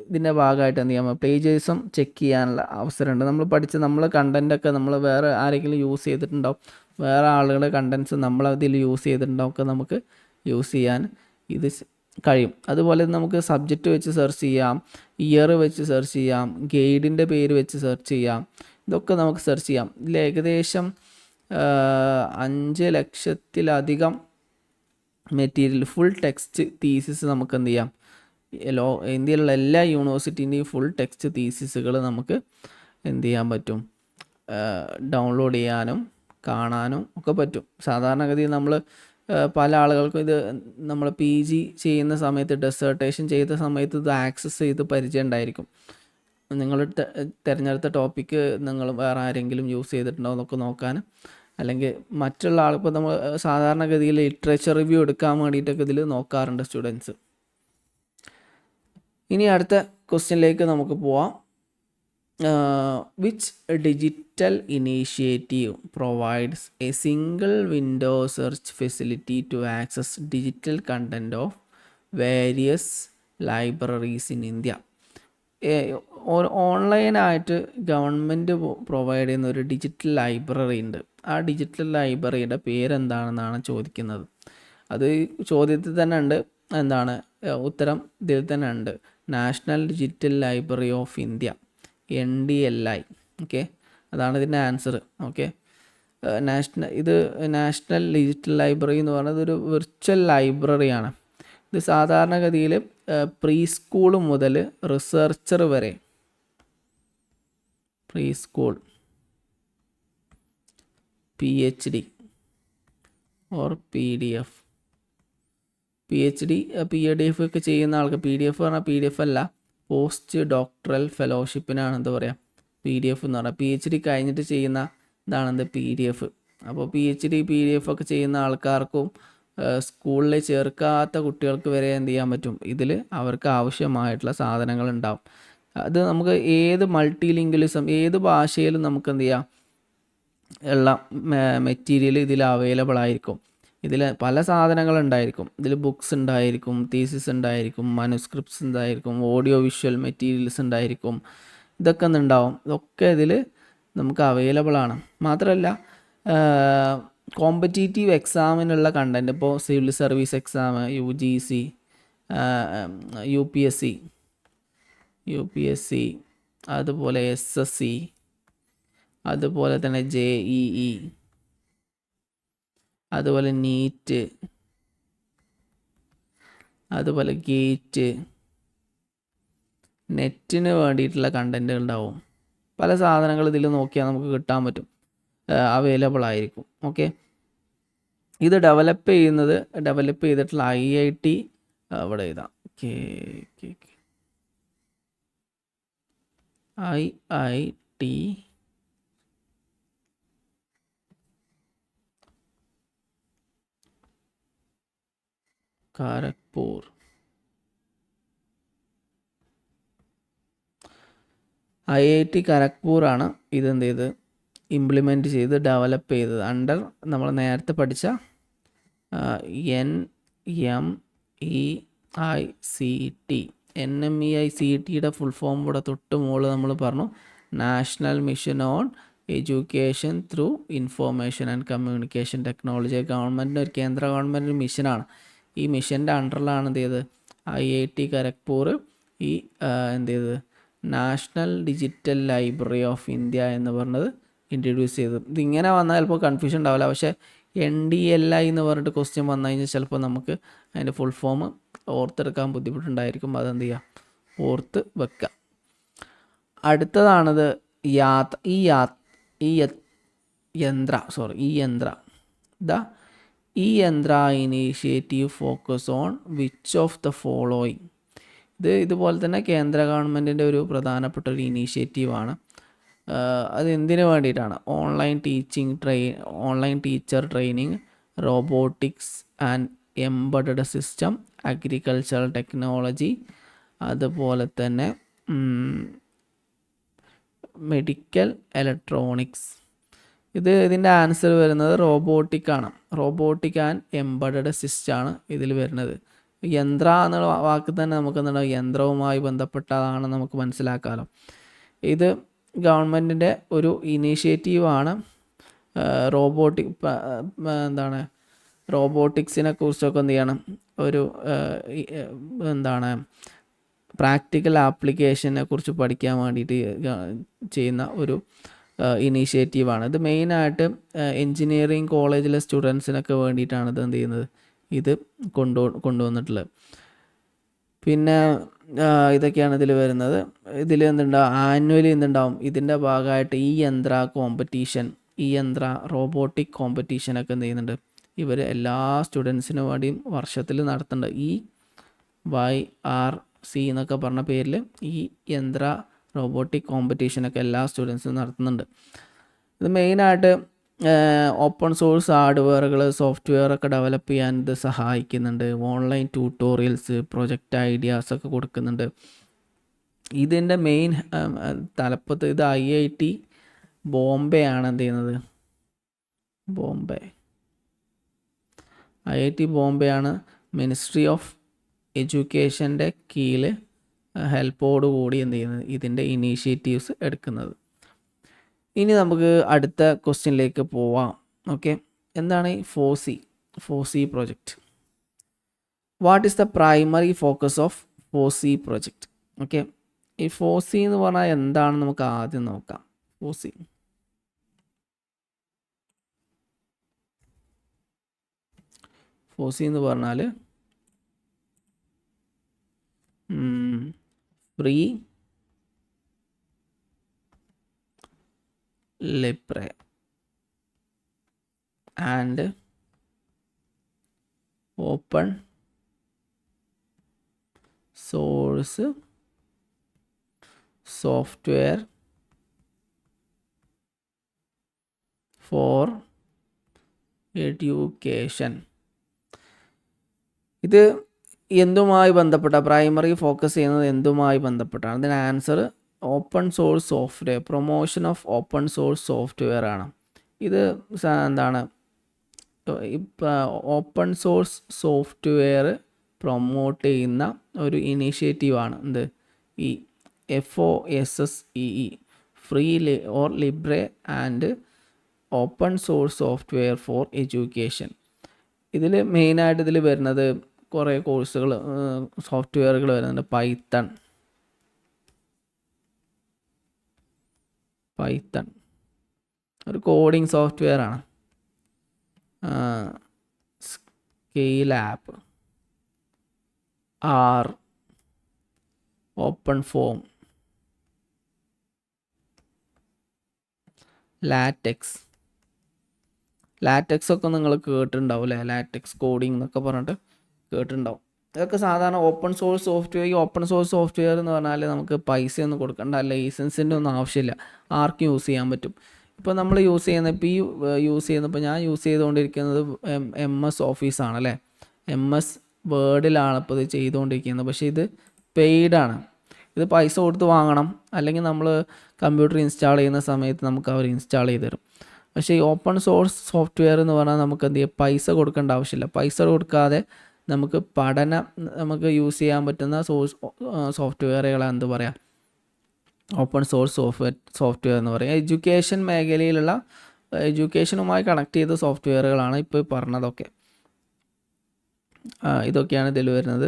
ഇതിൻ്റെ ഭാഗമായിട്ട് എന്ത് ചെയ്യാൻ പ്ലേജറിസം ചെക്ക് ചെയ്യാനുള്ള അവസരമുണ്ട്. നമ്മൾ കണ്ടൻറ്റൊക്കെ നമ്മൾ വേറെ ആരെങ്കിലും യൂസ് ചെയ്തിട്ടുണ്ടാവും, വേറെ ആളുകളുടെ കണ്ടൻറ്റ്സ് നമ്മളതിൽ യൂസ് ചെയ്തിട്ടുണ്ടാവും, ഒക്കെ നമുക്ക് യൂസ് ചെയ്യാൻ ഇത് കഴിയും. അതുപോലെ നമുക്ക് സബ്ജക്റ്റ് വെച്ച് സെർച്ച് ചെയ്യാം, ഇയർ വെച്ച് സെർച്ച് ചെയ്യാം, ഗൈഡിൻ്റെ പേര് വെച്ച് സെർച്ച് ചെയ്യാം. ഇതൊക്കെ നമുക്ക് സെർച്ച് ചെയ്യാം. ഇതിൽ ഏകദേശം 5 ലക്ഷത്തിലധികം മെറ്റീരിയൽ ഫുൾ ടെക്സ്റ്റ് തീസിസ് നമുക്ക് എന്ത് ചെയ്യാം, ഇന്ത്യയിലുള്ള എല്ലാ യൂണിവേഴ്സിറ്റീൻ്റെയും ഫുൾ ടെക്സ്റ്റ് തീസിസുകൾ നമുക്ക് എന്ത് ചെയ്യാൻ പറ്റും, ഡൗൺലോഡ് ചെയ്യാനും കാണാനും ഒക്കെ പറ്റും. സാധാരണഗതിയിൽ നമ്മൾ പല ആളുകൾക്കും ഇത് നമ്മൾ PG ചെയ്യുന്ന സമയത്ത്, ഡെസേർട്ടേഷൻ ചെയ്ത സമയത്ത് ഇത് ആക്സസ് ചെയ്ത് പരിചയം ഉണ്ടായിരിക്കും. നിങ്ങൾ തിരഞ്ഞെടുത്ത ടോപ്പിക്ക് നിങ്ങൾ വേറെ ആരെങ്കിലും യൂസ് ചെയ്തിട്ടുണ്ടോ എന്നൊക്കെ നോക്കാൻ, അല്ലെങ്കിൽ മറ്റുള്ള ആളിപ്പോൾ നമ്മൾ സാധാരണഗതിയിൽ ലിറ്ററേച്ചർ റിവ്യൂ എടുക്കാൻ വേണ്ടിയിട്ടൊക്കെ ഇതിൽ നോക്കാറുണ്ട് സ്റ്റുഡൻസ്. ഇനി അടുത്ത ക്വസ്റ്റ്യനിലേക്ക് നമുക്ക് പോവാം. Which digital initiative provides a single window search facility to access digital content of various libraries in India? ഓൺലൈനായിട്ട് ഗവൺമെൻറ് പ്രൊവൈഡ് ചെയ്യുന്ന ഒരു ഡിജിറ്റൽ ലൈബ്രറി ഉണ്ട്. ആ ഡിജിറ്റൽ ലൈബ്രറിയുടെ പേരെന്താണെന്നാണ് ചോദിക്കുന്നത്. അത് ചോദ്യത്തിൽ തന്നെ ഉണ്ട്, ഉത്തരം ഇതിൽ തന്നെ ഉണ്ട്. National digital library of India, NDLI. Okay, അതാണ് ഇതിൻ്റെ answer. Okay, national digital library എന്ന് പറയുന്നത് ഒരു വിർച്വൽ ലൈബ്രറിയാണ്. ഇത് സാധാരണഗതിയിൽ പ്രീ സ്കൂൾ മുതൽ റിസർച്ചർ വരെ, pre school, PhD or PDF, PDF ഒക്കെ ചെയ്യുന്ന ആൾക്ക്, PDF പറഞ്ഞാൽ PDF അല്ല, പോസ്റ്റ് ഡോക്ടറൽ ഫെലോഷിപ്പിനാണ് എന്താ പറയുക PDF എന്ന് പറഞ്ഞാൽ. PhD കഴിഞ്ഞിട്ട് ചെയ്യുന്ന ഇതാണ് PDF. അപ്പോൾ PhD PDF ഒക്കെ ചെയ്യുന്ന ആൾക്കാർക്കും സ്കൂളിൽ ചേർക്കാത്ത കുട്ടികൾക്ക് വരെ എന്ത് ചെയ്യാൻ പറ്റും, ഇതിൽ അവർക്ക് ആവശ്യമായിട്ടുള്ള സാധനങ്ങൾ ഉണ്ടാവും. അത് നമുക്ക് ഏത് മൾട്ടിലിംഗ്വലിസം, ഏത് ഭാഷയിലും നമുക്ക് എന്ത് ചെയ്യാം, ഉള്ള മെറ്റീരിയൽ ഇതിൽ അവൈലബിൾ ആയിരിക്കും. ഇതിൽ പല സാധനങ്ങളുണ്ടായിരിക്കും. ഇതിൽ ബുക്സ് ഉണ്ടായിരിക്കും, തീസിസ് ഉണ്ടായിരിക്കും, മനുസ്ക്രിപ്റ്റ്സ് ഉണ്ടായിരിക്കും, ഓഡിയോ വിഷ്വൽ മെറ്റീരിയൽസ് ഉണ്ടായിരിക്കും. ഇതൊക്കെ ഉണ്ടാവും. ഇതൊക്കെ ഇതിൽ നമുക്ക് അവൈലബിൾ ആണ്. മാത്രമല്ല കോമ്പറ്റീറ്റീവ് എക്സാമിനുള്ള കണ്ടൻറ്റ്, ഇപ്പോൾ civil service exam, UGC, UPSC, അതുപോലെ SSC, അതുപോലെ തന്നെ JEE, അതുപോലെ നീറ്റ്, അതുപോലെ ഗേറ്റ്, നെറ്റിന് വേണ്ടിയിട്ടുള്ള കണ്ടൻറ്റ് ഉണ്ടാവും. പല സാധനങ്ങൾ ഇതിൽ നോക്കിയാൽ നമുക്ക് കിട്ടാൻ പറ്റും, അവൈലബിൾ ആയിരിക്കും. ഓക്കെ, ഇത് ഡെവലപ്പ് ചെയ്തിട്ടുള്ള IIT അവിടെ ഇതാ IIT ഖരഗ്പൂർ. IIT ഖരഗ്പൂർ ആണ് ഇത് എന്ത് ചെയ്ത് ഇംപ്ലിമെൻറ്റ് ചെയ്ത് ഡെവലപ്പ് ചെയ്തത് അണ്ടർ നമ്മൾ നേരത്തെ പഠിച്ച NMEICT. NMEICTയുടെ ഫുൾ ഫോം ഇവിടെ തൊട്ട് മുകളിൽ നമ്മൾ പറഞ്ഞു, national mission on education through information and communication technology. ഗവൺമെൻറ്റിൻ്റെ ഒരു കേന്ദ്ര ഗവൺമെൻറ് മിഷനാണ്. ഈ മിഷൻ്റെ അണ്ടറിലാണ് എന്ത് ചെയ്ത് IIT ഖരഗ്പൂർ ഈ എന്ത് ചെയ്ത് national digital library of India എന്ന് പറഞ്ഞത് ഇൻട്രൊഡ്യൂസ് ചെയ്തു. ഇതിങ്ങനെ വന്നാൽ ചിലപ്പോൾ കൺഫ്യൂഷൻ ഉണ്ടാവില്ല. പക്ഷേ NDLI എന്ന് പറഞ്ഞിട്ട് ക്വസ്റ്റ്യൻ വന്നു കഴിഞ്ഞാൽ ചിലപ്പോൾ നമുക്ക് അതിൻ്റെ ഫുൾ ഫോം ഓർത്തെടുക്കാൻ ബുദ്ധിമുട്ടുണ്ടായിരിക്കും. അതെന്ത് ചെയ്യുക, ഓർത്ത് വെക്കുക. അടുത്തതാണത് ഈ യന്ത്ര initiative focus on which of the following. ഇതുപോലെ തന്നെ കേന്ദ്ര ഗവൺമെൻറ്റിൻ്റെ ഒരു പ്രധാനപ്പെട്ട ഒരു ഇനീഷ്യേറ്റീവാണ്. അത് എന്തിനു വേണ്ടിയിട്ടാണ്? Online teacher training, robotics and embedded system, agricultural technology, അതുപോലെ തന്നെ മെഡിക്കൽ ഇലക്ട്രോണിക്സ്. ഇതിൻ്റെ ആൻസർ വരുന്നത് റോബോട്ടിക് ആൻഡ് എംബഡഡ് സിസ്റ്റമാണ് ഇതിൽ വരുന്നത്. യന്ത്ര എന്നുള്ള വാക്ക് തന്നെ നമുക്ക് എന്താണ്, യന്ത്രവുമായി ബന്ധപ്പെട്ടതാണ് നമുക്ക് മനസ്സിലാക്കാമല്ലോ. ഇത് ഗവൺമെൻറ്റിൻ്റെ ഒരു ഇനീഷ്യേറ്റീവാണ്. റോബോട്ടിക്സിനെ കുറിച്ചൊക്കെ എന്ത് ചെയ്യണം, ഒരു പ്രാക്ടിക്കൽ ആപ്ലിക്കേഷനെ കുറിച്ച് പഠിക്കാൻ വേണ്ടിയിട്ട് ചെയ്യുന്ന ഒരു ഇനീഷ്യേറ്റീവാണ്. ഇത് മെയിനായിട്ട് എൻജിനീയറിങ് കോളേജിലെ സ്റ്റുഡൻസിനൊക്കെ വേണ്ടിയിട്ടാണ് ഇത് എന്ത് ചെയ്യുന്നത്, ഇത് കൊണ്ടുവന്നിട്ടുള്ളത്. പിന്നെ ഇതൊക്കെയാണ് ഇതിൽ വരുന്നത്. ഇതിൽ എന്തുണ്ടാവും, ആനുവലി എന്തുണ്ടാവും, ഇതിൻ്റെ ഭാഗമായിട്ട് ഈ യന്ത്ര റോബോട്ടിക് കോമ്പറ്റീഷനൊക്കെ എന്ത് ചെയ്യുന്നുണ്ട്, ഇവർ എല്ലാ സ്റ്റുഡൻസിനും വേണ്ടിയും വർഷത്തിൽ നടത്തുന്നുണ്ട്. YRC എന്നൊക്കെ പറഞ്ഞ പേരിൽ ഈ യന്ത്ര റോബോട്ടിക് കോമ്പറ്റീഷനൊക്കെ എല്ലാ സ്റ്റുഡൻസിനും നടത്തുന്നുണ്ട്. ഇത് മെയിനായിട്ട് ഓപ്പൺ സോഴ്സ് ഹാർഡ്വെയറുകൾ, സോഫ്റ്റ്വെയറൊക്കെ ഡെവലപ്പ് ചെയ്യാൻ ഇത് സഹായിക്കുന്നുണ്ട്. ഓൺലൈൻ ട്യൂട്ടോറിയൽസ്, പ്രൊജക്റ്റ് ഐഡിയാസൊക്കെ കൊടുക്കുന്നുണ്ട്. ഇതിൻ്റെ മെയിൻ തലപ്പത്ത് ഇത് IIT ബോംബെ ആണ് എന്ത് ചെയ്യുന്നത്, IIT ബോംബെ ആണ് മിനിസ്ട്രി ഓഫ് എഡ്യൂക്കേഷൻ്റെ കീഴിൽ ഹെൽപ്പോടുകൂടി എന്ത് ചെയ്യുന്നത്, ഇതിൻ്റെ ഇനീഷ്യേറ്റീവ്സ് എടുക്കുന്നത്. ഇനി നമുക്ക് അടുത്ത ക്വസ്റ്റ്യനിലേക്ക് പോവാം. ഓക്കെ, എന്താണ് ഈ foci project? What is the primary focus of foci project? Okay, ഈ ഫോസി എന്ന് പറഞ്ഞാൽ എന്താണെന്ന് നമുക്ക് ആദ്യം നോക്കാം. ഫോസി എന്ന് പറഞ്ഞാൽ free Libre and open source software for education. ഇത് എന്തുമായി ബന്ധപ്പെട്ട, പ്രൈമറി ഫോക്കസ് ചെയ്യുന്നത് എന്തുമായി ബന്ധപ്പെട്ടാണ്? ഇതിന് answer open source software, promotion of open source software ആണ്. ഇത് എന്താണ്, ഓപ്പൺ സോഴ്സ് സോഫ്റ്റ്വെയർ പ്രൊമോട്ട് ചെയ്യുന്ന ഒരു ഇനീഷ്യേറ്റീവാണ് എന്ത് ഈ FOSSEE, free or Libre and open source software for education. ഇതിൽ മെയിനായിട്ട് ഇതിൽ വരുന്നത് കുറേ കോഴ്സുകൾ സോഫ്റ്റ്വെയറുകൾ വരുന്നുണ്ട്. പൈത്തൺ ഒരു കോഡിംഗ് സോഫ്റ്റ്വെയർ ആണ്. സ്കെയിലാപ്പ്, R, ഓപ്പൺ ഫോം, ലാറ്റക്സ് ഒക്കെ നിങ്ങൾ കേട്ടിട്ടുണ്ടാവും അല്ലേ? ലാറ്റക്സ് കോഡിംഗ് എന്നൊക്കെ പറഞ്ഞിട്ട് കേട്ടിട്ടുണ്ടാവും. ഇതൊക്കെ സാധാരണ ഓപ്പൺ സോഴ്സ് സോഫ്റ്റ്വെയർ. ഈ ഓപ്പൺ സോഴ്സ് സോഫ്റ്റ്വെയർ എന്ന് പറഞ്ഞാൽ നമുക്ക് പൈസയൊന്നും കൊടുക്കണ്ട, ലൈസൻസിൻ്റെ ഒന്നും ആവശ്യമില്ല, ആർക്കും യൂസ് ചെയ്യാൻ പറ്റും. ഇപ്പോൾ നമ്മൾ യൂസ് ചെയ്യുന്നപ്പോൾ ഞാൻ യൂസ് ചെയ്തുകൊണ്ടിരിക്കുന്നത് MS ഓഫീസാണ് അല്ലേ. MS വേർഡിലാണ് ഇപ്പോൾ ഇത് ചെയ്തുകൊണ്ടിരിക്കുന്നത്. പക്ഷേ ഇത് പെയ്ഡാണ്. ഇത് പൈസ കൊടുത്ത് വാങ്ങണം, അല്ലെങ്കിൽ നമ്മൾ കമ്പ്യൂട്ടർ ഇൻസ്റ്റാൾ ചെയ്യുന്ന സമയത്ത് നമുക്ക് അവർ ഇൻസ്റ്റാൾ ചെയ്ത് തരും. പക്ഷേ ഈ ഓപ്പൺ സോഴ്സ് സോഫ്റ്റ്വെയർ എന്ന് പറഞ്ഞാൽ നമുക്ക് എന്ത് ചെയ്യുക, പൈസ കൊടുക്കേണ്ട ആവശ്യമില്ല. പൈസ കൊടുക്കാതെ നമുക്ക് യൂസ് ചെയ്യാൻ പറ്റുന്ന സോഫ്റ്റ്വെയറുകളാണ് എന്ത് പറയുക, ഓപ്പൺ സോഴ്സ് സോഫ്റ്റ്വെയർ എന്ന് പറയുക. എഡ്യൂക്കേഷൻ മേഖലയിലുള്ള എഡ്യൂക്കേഷനുമായി കണക്ട് ചെയ്ത സോഫ്റ്റ്വെയറുകളാണ് ഇപ്പോൾ പറഞ്ഞതൊക്കെ. ഇതൊക്കെയാണ് ഇതിൽ വരുന്നത്.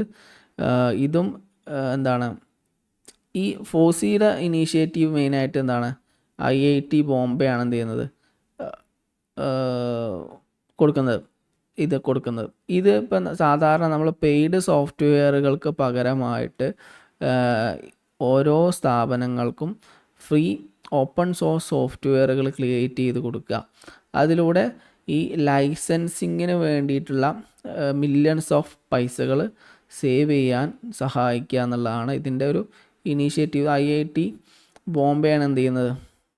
ഇതും എന്താണ്, ഈ ഫോസിയുടെ ഇനീഷ്യേറ്റീവ് മെയിനായിട്ട് എന്താണ്, IIT ബോംബെ ആണ് എന്ത് ചെയ്യുന്നത്, കൊടുക്കുന്നത്. ഇത് ഇപ്പം സാധാരണ നമ്മൾ പെയ്ഡ് സോഫ്റ്റ്വെയറുകൾക്ക് പകരമായിട്ട് ഓരോ സ്ഥാപനങ്ങൾക്കും ഫ്രീ ഓപ്പൺ സോഴ്സ് സോഫ്റ്റ്വെയറുകൾ ക്രിയേറ്റ് ചെയ്ത് കൊടുക്കുക. അതിലൂടെ ഈ ലൈസൻസിങ്ങിന് വേണ്ടിയിട്ടുള്ള മില്യൺസ് ഓഫ് പൈസകൾ സേവ് ചെയ്യാൻ സഹായിക്കുക എന്നുള്ളതാണ് ഇതിൻ്റെ ഒരു ഇനീഷ്യേറ്റീവ്. IIT ബോംബെയാണ് എന്ത് ചെയ്യുന്നത്,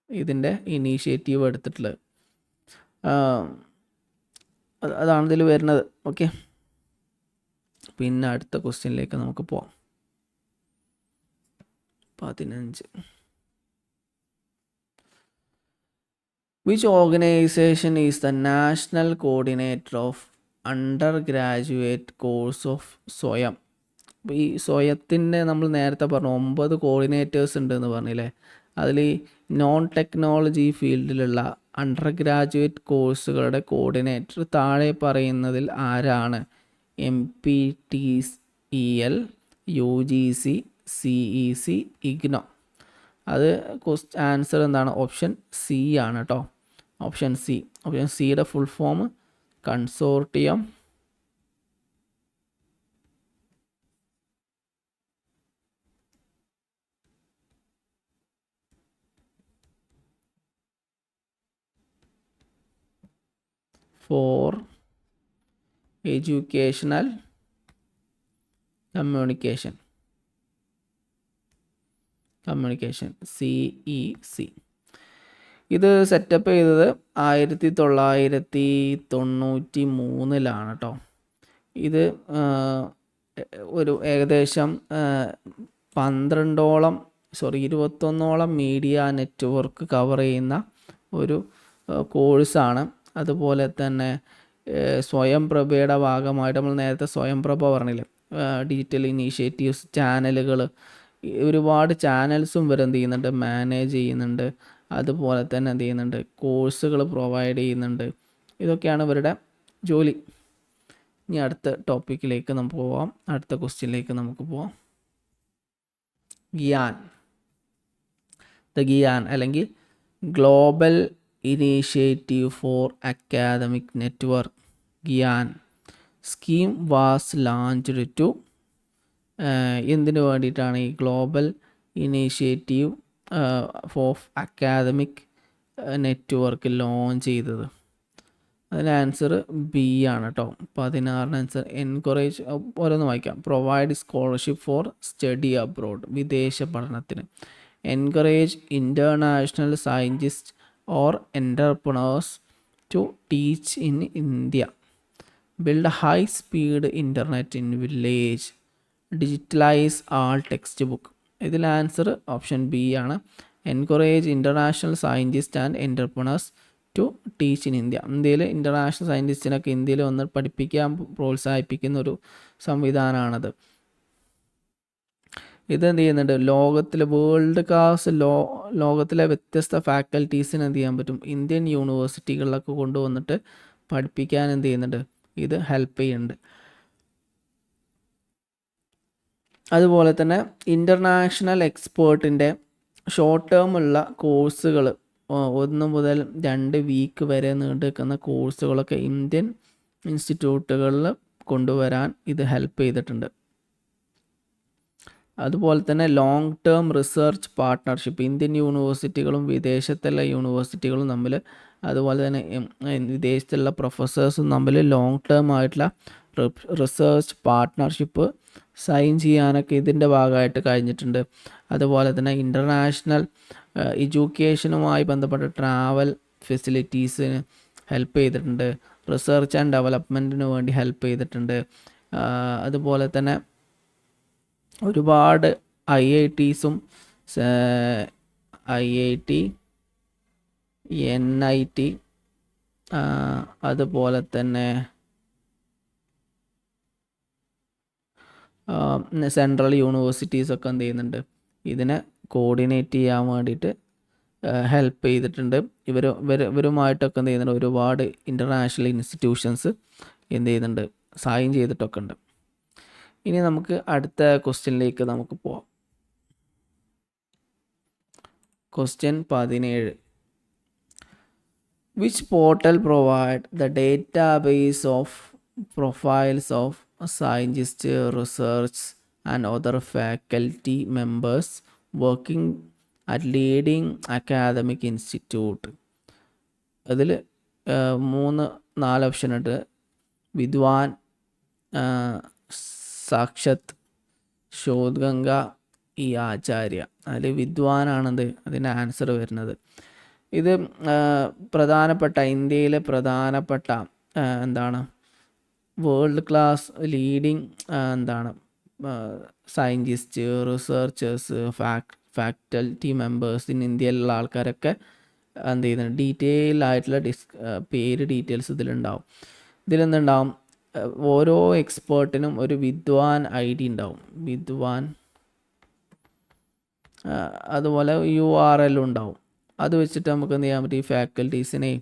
ഇതിൻ്റെ ഇനീഷ്യേറ്റീവ് എടുത്തിട്ടുള്ളത്. അതാണ് ഇതിൽ വരുന്നത്. ഓക്കെ, പിന്നെ അടുത്ത ക്വസ്റ്റ്യനിലേക്ക് നമുക്ക് പോവാം. 15. Which organisation is the national coordinator of under graduate course of സ്വയം? ഈ സ്വയത്തിൻ്റെ നമ്മൾ നേരത്തെ പറഞ്ഞു 9 കോർഡിനേറ്റേഴ്സ് ഉണ്ടെന്ന് പറഞ്ഞില്ലേ. അതിൽ ഈ നോൺ ടെക്നോളജി ഫീൽഡിലുള്ള അണ്ടർ ഗ്രാജുവേറ്റ് കോഴ്സുകളുടെ കോർഡിനേറ്റർ താഴെ പറയുന്നതിൽ ആരാണ്? MPTEL, UGC, CEC, IGNOU. അത് ആൻസർ എന്താണ്? ഓപ്ഷൻ C ആണ് കേട്ടോ. ഓപ്ഷൻ സിയുടെ full form consortium for educational communication, CEC. ഇത് സെറ്റപ്പ് ചെയ്തത് 1993 കേട്ടോ. ഇത് ഒരു ഏകദേശം 21 മീഡിയ നെറ്റ്വർക്ക് കവർ ചെയ്യുന്ന ഒരു കോഴ്സാണ്. അതുപോലെ തന്നെ സ്വയം പ്രഭയുടെ ഭാഗമായിട്ട് നമ്മൾ നേരത്തെ സ്വയം പ്രഭ പറഞ്ഞില്ലേ, ഡിജിറ്റൽ ഇനീഷ്യേറ്റീവ്സ് ചാനലുകൾ, ഒരുപാട് ചാനൽസും ഇവർ എന്ത് ചെയ്യുന്നുണ്ട്, മാനേജ് ചെയ്യുന്നുണ്ട്. അതുപോലെ തന്നെ എന്ത് ചെയ്യുന്നുണ്ട്, കോഴ്സുകൾ പ്രൊവൈഡ് ചെയ്യുന്നുണ്ട്. ഇതൊക്കെയാണ് ഇവരുടെ ജോലി. ഇനി അടുത്ത ടോപ്പിക്കിലേക്ക് നമുക്ക് പോവാം, അടുത്ത ക്വസ്റ്റ്യനിലേക്ക് നമുക്ക് പോവാം. ഗിയാൻ അല്ലെങ്കിൽ global initiative for academic network, GIAN scheme was launched to. എന്തിനു വേണ്ടിയിട്ടാണ് ഈ global initiative for academic network launch ചെയ്തത്? അതിന് ആൻസർ B ആണ് കേട്ടോ. 16 ആൻസർ എൻകറേജ്, ഓരോന്ന് വായിക്കാം. Provide scholarship for study abroad, വിദേശ പഠനത്തിന്. Encourage international scientist or entrepreneurs to teach in India. Build high speed internet in village. Digitalise all text book. ഇതിൽ answer option B ആണ്. Encourage international scientist and entrepreneurs to teach in India. ഇന്ത്യയിൽ ഇൻ്റർനാഷണൽ സയൻറ്റിസ്റ്റിനൊക്കെ ഇന്ത്യയിൽ വന്ന് പഠിപ്പിക്കാൻ പ്രോത്സാഹിപ്പിക്കുന്ന ഒരു സംവിധാനമാണത്. ഇതെന്ത് ചെയ്യുന്നുണ്ട്, ലോകത്തിലെ വേൾഡ് ക്ലാസ് ലോകത്തിലെ വ്യത്യസ്ത ഫാക്കൽറ്റീസിന് എന്ത് ചെയ്യാൻ പറ്റും, ഇന്ത്യൻ യൂണിവേഴ്സിറ്റികളിലൊക്കെ കൊണ്ടുവന്നിട്ട് പഠിപ്പിക്കാൻ എന്ത് ചെയ്യുന്നുണ്ട്, ഇത് ഹെൽപ്പ് ചെയ്യുന്നുണ്ട്. അതുപോലെ തന്നെ ഇൻ്റർനാഷണൽ എക്സ്പേർട്ടിൻ്റെ ഷോർട്ട് ടേമുള്ള കോഴ്സുകൾ 1 മുതൽ 2 വീക്ക് വരെ നീണ്ടു നിൽക്കുന്ന കോഴ്സുകളൊക്കെ ഇന്ത്യൻ ഇൻസ്റ്റിറ്റ്യൂട്ടുകളിൽ കൊണ്ടുവരാൻ ഇത് ഹെൽപ്പ് ചെയ്തിട്ടുണ്ട്. അതുപോലെ തന്നെ long term research partnership, Indian യൂണിവേഴ്സിറ്റികളും വിദേശത്തുള്ള യൂണിവേഴ്സിറ്റികളും തമ്മിൽ, അതുപോലെ തന്നെ വിദേശത്തുള്ള പ്രൊഫസേഴ്സും തമ്മിൽ ലോങ് ടേം ആയിട്ടുള്ള റിസർച്ച് പാർട്ട്ണർഷിപ്പ് സൈൻ ചെയ്യാനൊക്കെ ഇതിൻ്റെ ഭാഗമായിട്ട് കഴിഞ്ഞിട്ടുണ്ട്. അതുപോലെ തന്നെ ഇൻ്റർനാഷണൽ എഡ്യൂക്കേഷനുമായി ബന്ധപ്പെട്ട ട്രാവൽ ഫെസിലിറ്റീസിന് ഹെൽപ്പ് ചെയ്തിട്ടുണ്ട്. റിസർച്ച് ആൻഡ് ഡെവലപ്മെൻറ്റിന് വേണ്ടി ഹെൽപ്പ് ചെയ്തിട്ടുണ്ട്. അതുപോലെ തന്നെ ഒരുപാട് IITസും IIT, NIT, അതുപോലെ തന്നെ സെൻട്രൽ യൂണിവേഴ്സിറ്റീസൊക്കെ എന്ത് ചെയ്യുന്നുണ്ട്, ഇതിനെ കോർഡിനേറ്റ് ചെയ്യാൻ വേണ്ടിയിട്ട് ഹെൽപ്പ് ചെയ്തിട്ടുണ്ട്. ഇവരുമായിട്ടൊക്കെ എന്ത് ചെയ്യുന്നുണ്ട്, ഒരുപാട് ഇൻ്റർനാഷണൽ ഇൻസ്റ്റിറ്റ്യൂഷൻസ് എന്ത് ചെയ്യുന്നുണ്ട്, സൈൻ ചെയ്തിട്ടൊക്കെ ഉണ്ട്. ഇനി നമുക്ക് അടുത്ത ക്വസ്റ്റ്യനിലേക്ക് നമുക്ക് പോവാം. Question 17. Which portal provide the database of profiles of scientist, research and other faculty members working at leading academic institute? അതിൽ 3-4 ഓപ്ഷൻ ഉണ്ട്. വിദ്വാൻ, സാക്ഷത്, ശോധഗംഗ, ഈ ആചാര്യ. അതിൽ വിദ്വാനാണത് അതിൻ്റെ ആൻസർ വരുന്നത്. ഇത് പ്രധാനപ്പെട്ട ഇന്ത്യയിലെ പ്രധാനപ്പെട്ട എന്താണ് വേൾഡ് ക്ലാസ് ലീഡിങ് എന്താണ് scientist, researchers, faculty members in ഇന്ത്യയിലുള്ള ആൾക്കാരൊക്കെ എന്ത് ചെയ്യുന്നുണ്ട്, ഡീറ്റെയിൽ ആയിട്ടുള്ള ഡീറ്റെയിൽസ് ഇതിലുണ്ടാവും. ഇതിലെന്തുണ്ടാവും, ഓരോ എക്സ്പേർട്ടിനും ഒരു വിദ്വാൻ ID ഉണ്ടാവും, വിദ്വാൻ. അതുപോലെ URL ഉണ്ടാവും. അത് വെച്ചിട്ട് നമുക്ക് എന്ത് ചെയ്യാൻ പറ്റും, ഈ ഫാക്കൽറ്റീസിനെയും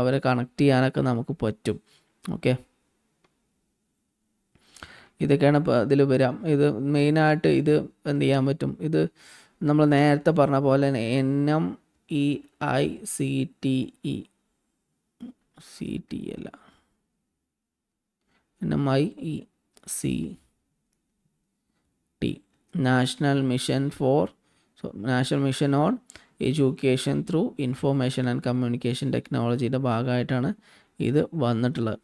അവരെ കണക്ട് ചെയ്യാനൊക്കെ നമുക്ക് പറ്റും. ഓക്കെ, ഇതൊക്കെയാണ് ഇപ്പോൾ ഇതിൽ വരാം. ഇത് മെയിനായിട്ട് ഇത് എന്ത് ചെയ്യാൻ പറ്റും, ഇത് നമ്മൾ നേരത്തെ പറഞ്ഞ പോലെ തന്നെ NMICT national mission on education through information and communication ടെക്നോളജിയുടെ ഭാഗമായിട്ടാണ് ഇത് വന്നിട്ടുള്ളത്.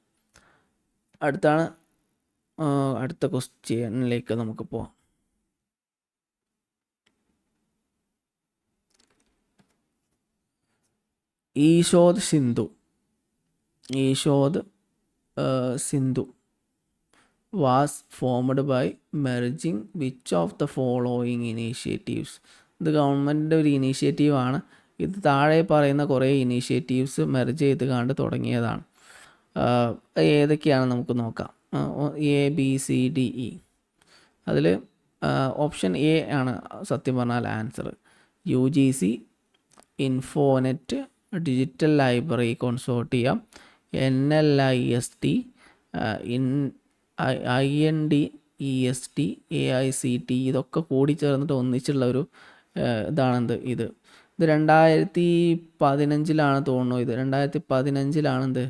അടുത്ത ക്വസ്റ്റ്യനിലേക്ക് നമുക്ക് പോവാം. ഈശോദ് Sindhu was formed by merging which of the following initiatives? ഇത് ഗവൺമെൻറ്റിൻ്റെ ഒരു ഇനീഷ്യേറ്റീവാണ്. ഇത് താഴെ പറയുന്ന കുറേ ഇനീഷ്യേറ്റീവ്സ് മെർജ് ചെയ്ത് കണ്ട് തുടങ്ങിയതാണ്. ഏതൊക്കെയാണ് നമുക്ക് നോക്കാം. ABCDE. അതിൽ ഓപ്ഷൻ A ആണ് സത്യം പറഞ്ഞാൽ answer. UGC, Infonet, digital library consortium, NLIST, INDEST, AICT. ഇതൊക്കെ കൂടി ചേർന്നിട്ട് ഒന്നിച്ചുള്ള ഒരു ഇതാണെന്ത് ഇത് 2015 തോന്നുന്നു. ഇത് 2015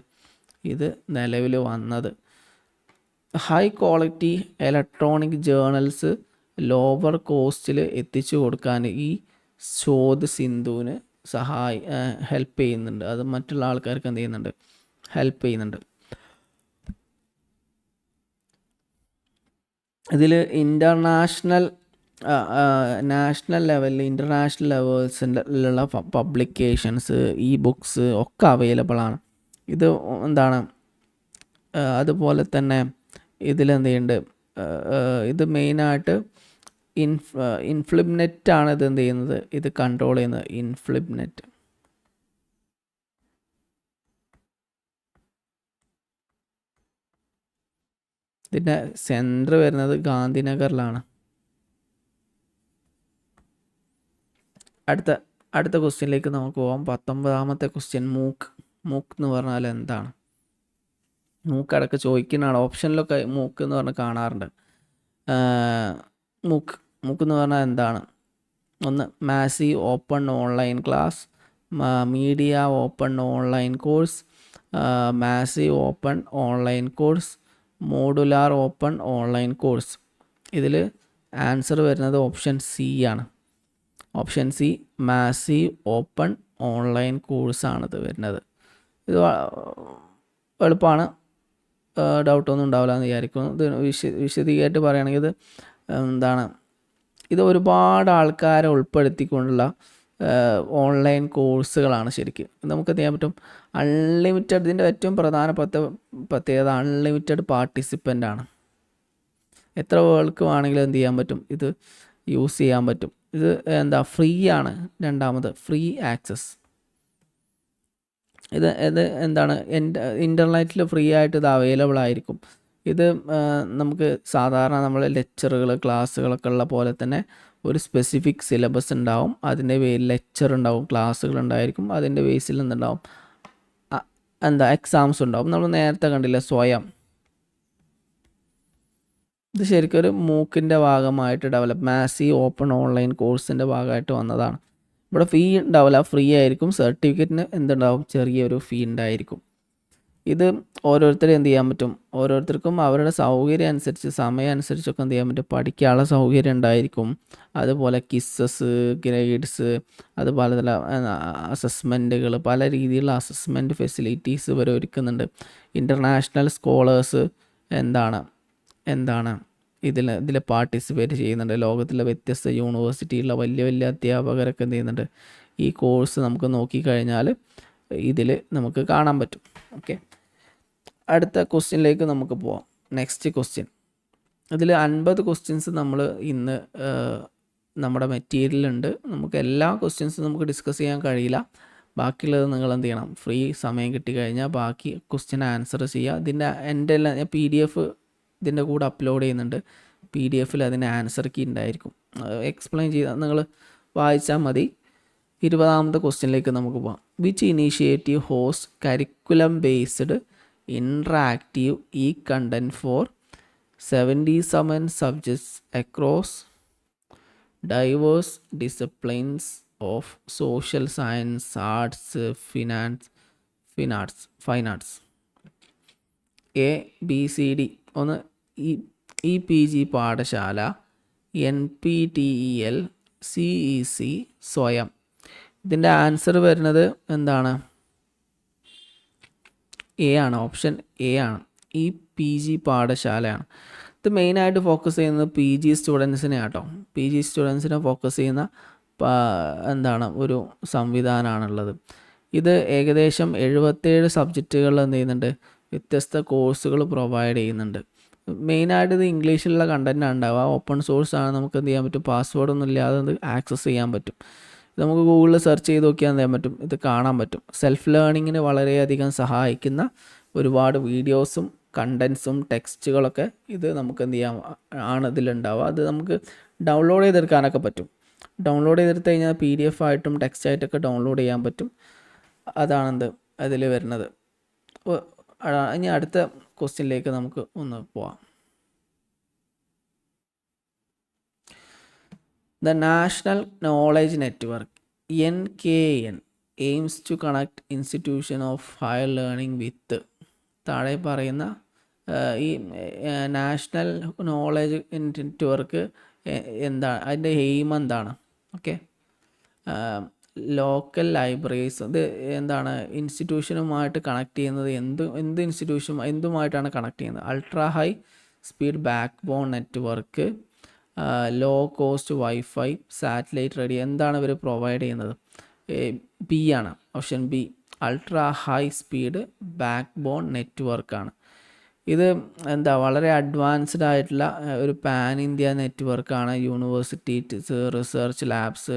ഇത് നിലവിൽ വന്നത്. High quality electronic journals lower കോസ്റ്റിൽ എത്തിച്ചു കൊടുക്കാൻ ഈ ശോധ് സിന്ധുവിന് ഹെൽപ്പ് ചെയ്യുന്നുണ്ട്. അത് മറ്റുള്ള ആൾക്കാർക്ക് എന്ത് ചെയ്യുന്നുണ്ട്, ഹെൽപ്പ് ചെയ്യുന്നുണ്ട്. ഇതിൽ നാഷണൽ ലെവലിൽ ഇൻ്റർനാഷണൽ ലെവൽസിലുള്ള പബ്ലിക്കേഷൻസ്, ബുക്സ് ഒക്കെ അവൈലബിൾ ആണ്. ഇത് എന്താണ്, അതുപോലെ തന്നെ ഇതിലെന്ത് ചെയ്യുന്നുണ്ട്, ഇത് മെയിനായിട്ട് ഇൻഫ്ലിബ്നെറ്റാണ് ഇത് എന്ത് ചെയ്യുന്നത്, ഇത് കൺട്രോൾ ചെയ്യുന്നത്. ഇൻഫ്ലിബ്നെറ്റ് ഇതിൻ്റെ സെൻറ്റർ വരുന്നത് ഗാന്ധിനഗറിലാണ്. അടുത്ത ക്വസ്റ്റ്യനിലേക്ക് നമുക്ക് പോകാം. 19ാമത്തെ ക്വസ്റ്റ്യൻ മൂക്ക് എന്ന് പറഞ്ഞാൽ എന്താണ്? മൂക്ക് അടക്കം ചോദിക്കുന്നതാണ്. ഓപ്ഷനിലൊക്കെ മൂക്ക് എന്ന് പറഞ്ഞ് കാണാറുണ്ട്. മൂക്ക് എന്ന് പറഞ്ഞാൽ എന്താണ്? ഒന്ന് massive open online class, media open online course, massive open online course, modular open online course. ഇതിൽ ആൻസർ വരുന്നത് ഓപ്ഷൻ സി ആണ്. ഓപ്ഷൻ സി മാസീവ് ഓപ്പൺ ഓൺലൈൻ കോഴ്സാണിത് വരുന്നത്. ഇത് എളുപ്പമാണ്, ഡൗട്ടൊന്നും ഉണ്ടാവില്ല എന്ന് വിചാരിക്കുന്നു. ഇത് വിശദീകരിച്ച് പറയുകയാണെങ്കിൽ ഇത് എന്താണ്, ഇത് ഒരുപാട് ആൾക്കാരെ ഉൾപ്പെടുത്തിക്കൊണ്ടുള്ള ഓൺലൈൻ കോഴ്സുകളാണ്. ശരിക്കും നമുക്ക് ചെയ്യാൻ പറ്റും. അൺലിമിറ്റഡ്, ഇതിൻ്റെ ഏറ്റവും പ്രധാനപ്പെട്ട പ്രത്യേകത അൺലിമിറ്റഡ് പാർട്ടിസിപ്പൻ്റ് ആണ്. എത്ര പേർക്ക് വേണമെങ്കിലും എന്ത് ചെയ്യാൻ പറ്റും, ഇത് യൂസ് ചെയ്യാൻ പറ്റും. ഇത് ഫ്രീ ആണ്. രണ്ടാമത് ഫ്രീ ആക്സസ്. ഇത് എന്താണ്, ഇൻ്റർനെറ്റിൽ ഫ്രീ ആയിട്ട് ഇത് അവൈലബിൾ ആയിരിക്കും. ഇത് നമുക്ക് സാധാരണ നമ്മൾ ക്ലാസ്സുകളൊക്കെ ഉള്ള പോലെ തന്നെ ഒരു സ്പെസിഫിക് സിലബസ് ഉണ്ടാവും. അതിൻ്റെ പേരിൽ ലെക്ചർ ഉണ്ടാവും, ക്ലാസ്സുകൾ ഉണ്ടായിരിക്കും. അതിൻ്റെ ബേസിൽ എന്തുണ്ടാവും, എക്സാംസ് ഉണ്ടാവും. നമ്മൾ നേരത്തെ കണ്ടില്ല സ്വയം. ഇത് ശരിക്കും ഒരു മൂക്കിൻ്റെ ഭാഗമായിട്ട് മാസീവ് ഓപ്പൺ ഓൺലൈൻ കോഴ്സിൻ്റെ ഭാഗമായിട്ട് വന്നതാണ്. ഇവിടെ ഫീ ഉണ്ടാവില്ല, ഫ്രീ ആയിരിക്കും. സർട്ടിഫിക്കറ്റിന് എന്തുണ്ടാവും, ചെറിയൊരു ഫീ ഉണ്ടായിരിക്കും. ഇത് ഓരോരുത്തരും എന്ത് ചെയ്യാൻ പറ്റും, ഓരോരുത്തർക്കും അവരുടെ സൗകര്യം അനുസരിച്ച്, സമയം അനുസരിച്ചൊക്കെ എന്ത് ചെയ്യാൻ പറ്റും, പഠിക്കാനുള്ള സൗകര്യം ഉണ്ടായിരിക്കും. അതുപോലെ കിസ്സസ്, ഗ്രേഡ്സ്, അതുപോലെ തന്നെ അസസ്മെൻറ്റുകൾ, പല രീതിയിലുള്ള അസസ്മെൻറ്റ് ഫെസിലിറ്റീസ് ഇവർ ഒരുക്കുന്നുണ്ട്. ഇൻ്റർനാഷണൽ സ്കോളേഴ്സ് എന്താണ് ഇതിൽ പാർട്ടിസിപ്പേറ്റ് ചെയ്യുന്നുണ്ട്. ലോകത്തിലെ വ്യത്യസ്ത യൂണിവേഴ്സിറ്റിയിലുള്ള വലിയ അധ്യാപകരൊക്കെ എന്ത് ചെയ്യുന്നുണ്ട്, ഈ കോഴ്സ് നമുക്ക് നോക്കിക്കഴിഞ്ഞാൽ ഇതിൽ നമുക്ക് കാണാൻ പറ്റും. ഓക്കെ, അടുത്ത ക്വസ്റ്റ്യനിലേക്ക് നമുക്ക് പോവാം. Next question. ഇതിൽ 50 ക്വസ്റ്റ്യൻസ് നമ്മൾ ഇന്ന് നമ്മുടെ മെറ്റീരിയലുണ്ട്. നമുക്ക് എല്ലാ ക്വസ്റ്റ്യൻസും നമുക്ക് ഡിസ്കസ് ചെയ്യാൻ കഴിയില്ല. ബാക്കിയുള്ളത് നിങ്ങൾ എന്ത് ചെയ്യണം, ഫ്രീ സമയം കിട്ടിക്കഴിഞ്ഞാൽ ബാക്കി ക്വസ്റ്റ്യൻ ആൻസർ ചെയ്യുക. ഇതിൻ്റെ എൻ്റെ എല്ലാം PDF ഇതിൻ്റെ കൂടെ അപ്ലോഡ് ചെയ്യുന്നുണ്ട്. PDF അതിൻ്റെ ആൻസർ കീ ഉണ്ടായിരിക്കും. എക്സ്പ്ലെയിൻ ചെയ്താൽ നിങ്ങൾ വായിച്ചാൽ മതി. 20ാമത്തെ ക്വസ്റ്റ്യനിലേക്ക് നമുക്ക് പോകാം. Which initiative host curriculum based interactive content for 77 subjects across diverse disciplines of social science, arts, fine arts? ABCD. ഒന്ന് EPG Pathshala, NPTEL, CEC, Swayam. ഇതിൻ്റെ ആൻസർ വരുന്നത് എന്താണ്, A ആണ്. ഓപ്ഷൻ A ആണ്. EPG പാഠശാലയാണ്. ഇത് മെയിനായിട്ട് ഫോക്കസ് ചെയ്യുന്നത് PG സ്റ്റുഡൻസിനെ ആട്ടോ. PG സ്റ്റുഡൻസിനെ ഫോക്കസ് ചെയ്യുന്ന ഒരു സംവിധാനമാണുള്ളത്. ഇത് ഏകദേശം 77 സബ്ജക്റ്റുകളിൽ എന്ത് ചെയ്യുന്നുണ്ട്, വ്യത്യസ്ത കോഴ്സുകൾ പ്രൊവൈഡ് ചെയ്യുന്നുണ്ട്. മെയിനായിട്ട് ഇത് ഇംഗ്ലീഷിലുള്ള കണ്ടൻറ്റാണ് ഉണ്ടാവുക. ഓപ്പൺ സോഴ്സാണ്. നമുക്ക് എന്ത് ചെയ്യാൻ പറ്റും, പാസ്വേഡൊന്നും ഇല്ലാതെ ഇത് ആക്സസ് ചെയ്യാൻ പറ്റും. നമുക്ക് ഗൂഗിളിൽ സെർച്ച് ചെയ്ത് നോക്കിയാൽ എന്ത് ചെയ്യാൻ പറ്റും, ഇത് കാണാൻ പറ്റും. സെൽഫ് ലേണിങ്ങിന് വളരെയധികം സഹായിക്കുന്ന ഒരുപാട് വീഡിയോസും കണ്ടൻസും ടെക്സ്റ്റുകളൊക്കെ ഇത് നമുക്ക് എന്ത് ചെയ്യാം ഇതിലുണ്ടാവുക. അത് നമുക്ക് ഡൗൺലോഡ് ചെയ്തെടുക്കാനൊക്കെ പറ്റും. ഡൗൺലോഡ് ചെയ്തെടുത്ത് കഴിഞ്ഞാൽ PDF ആയിട്ടും ടെക്സ്റ്റ് ആയിട്ടൊക്കെ ഡൗൺലോഡ് ചെയ്യാൻ പറ്റും. അതാണെന്ത് അതിൽ വരുന്നത്. ഇനി അടുത്ത ക്വസ്റ്റ്യനിലേക്ക് നമുക്ക് ഒന്ന് പോവാം. The National Knowledge Network NKN aims to connect institution of higher learning with താഴെ പറയുന്ന ഈ നാഷണൽ നോളജ് നെറ്റ്വർക്ക് അതിൻ്റെ എയിം എന്താണ്? Okay, local libraries. ഇത് ഇൻസ്റ്റിറ്റ്യൂഷനുമായിട്ട് കണക്ട് ചെയ്യുന്നത് എന്ത് എന്തുമായിട്ടാണ് കണക്ട് ചെയ്യുന്നത്? Ultra high speed backbone network, low cost WiFi, satellite radio. എന്താണ് ഇവർ പ്രൊവൈഡ് ചെയ്യുന്നത്? B ആണ്. Option B, ultra high speed backbone നെറ്റ്വർക്കാണ്. ഇത് വളരെ അഡ്വാൻസ്ഡ് ആയിട്ടുള്ള ഒരു പാൻ ഇന്ത്യ നെറ്റ്വർക്കാണ്. യൂണിവേഴ്സിറ്റീസ്, റിസർച്ച് ലാബ്സ്,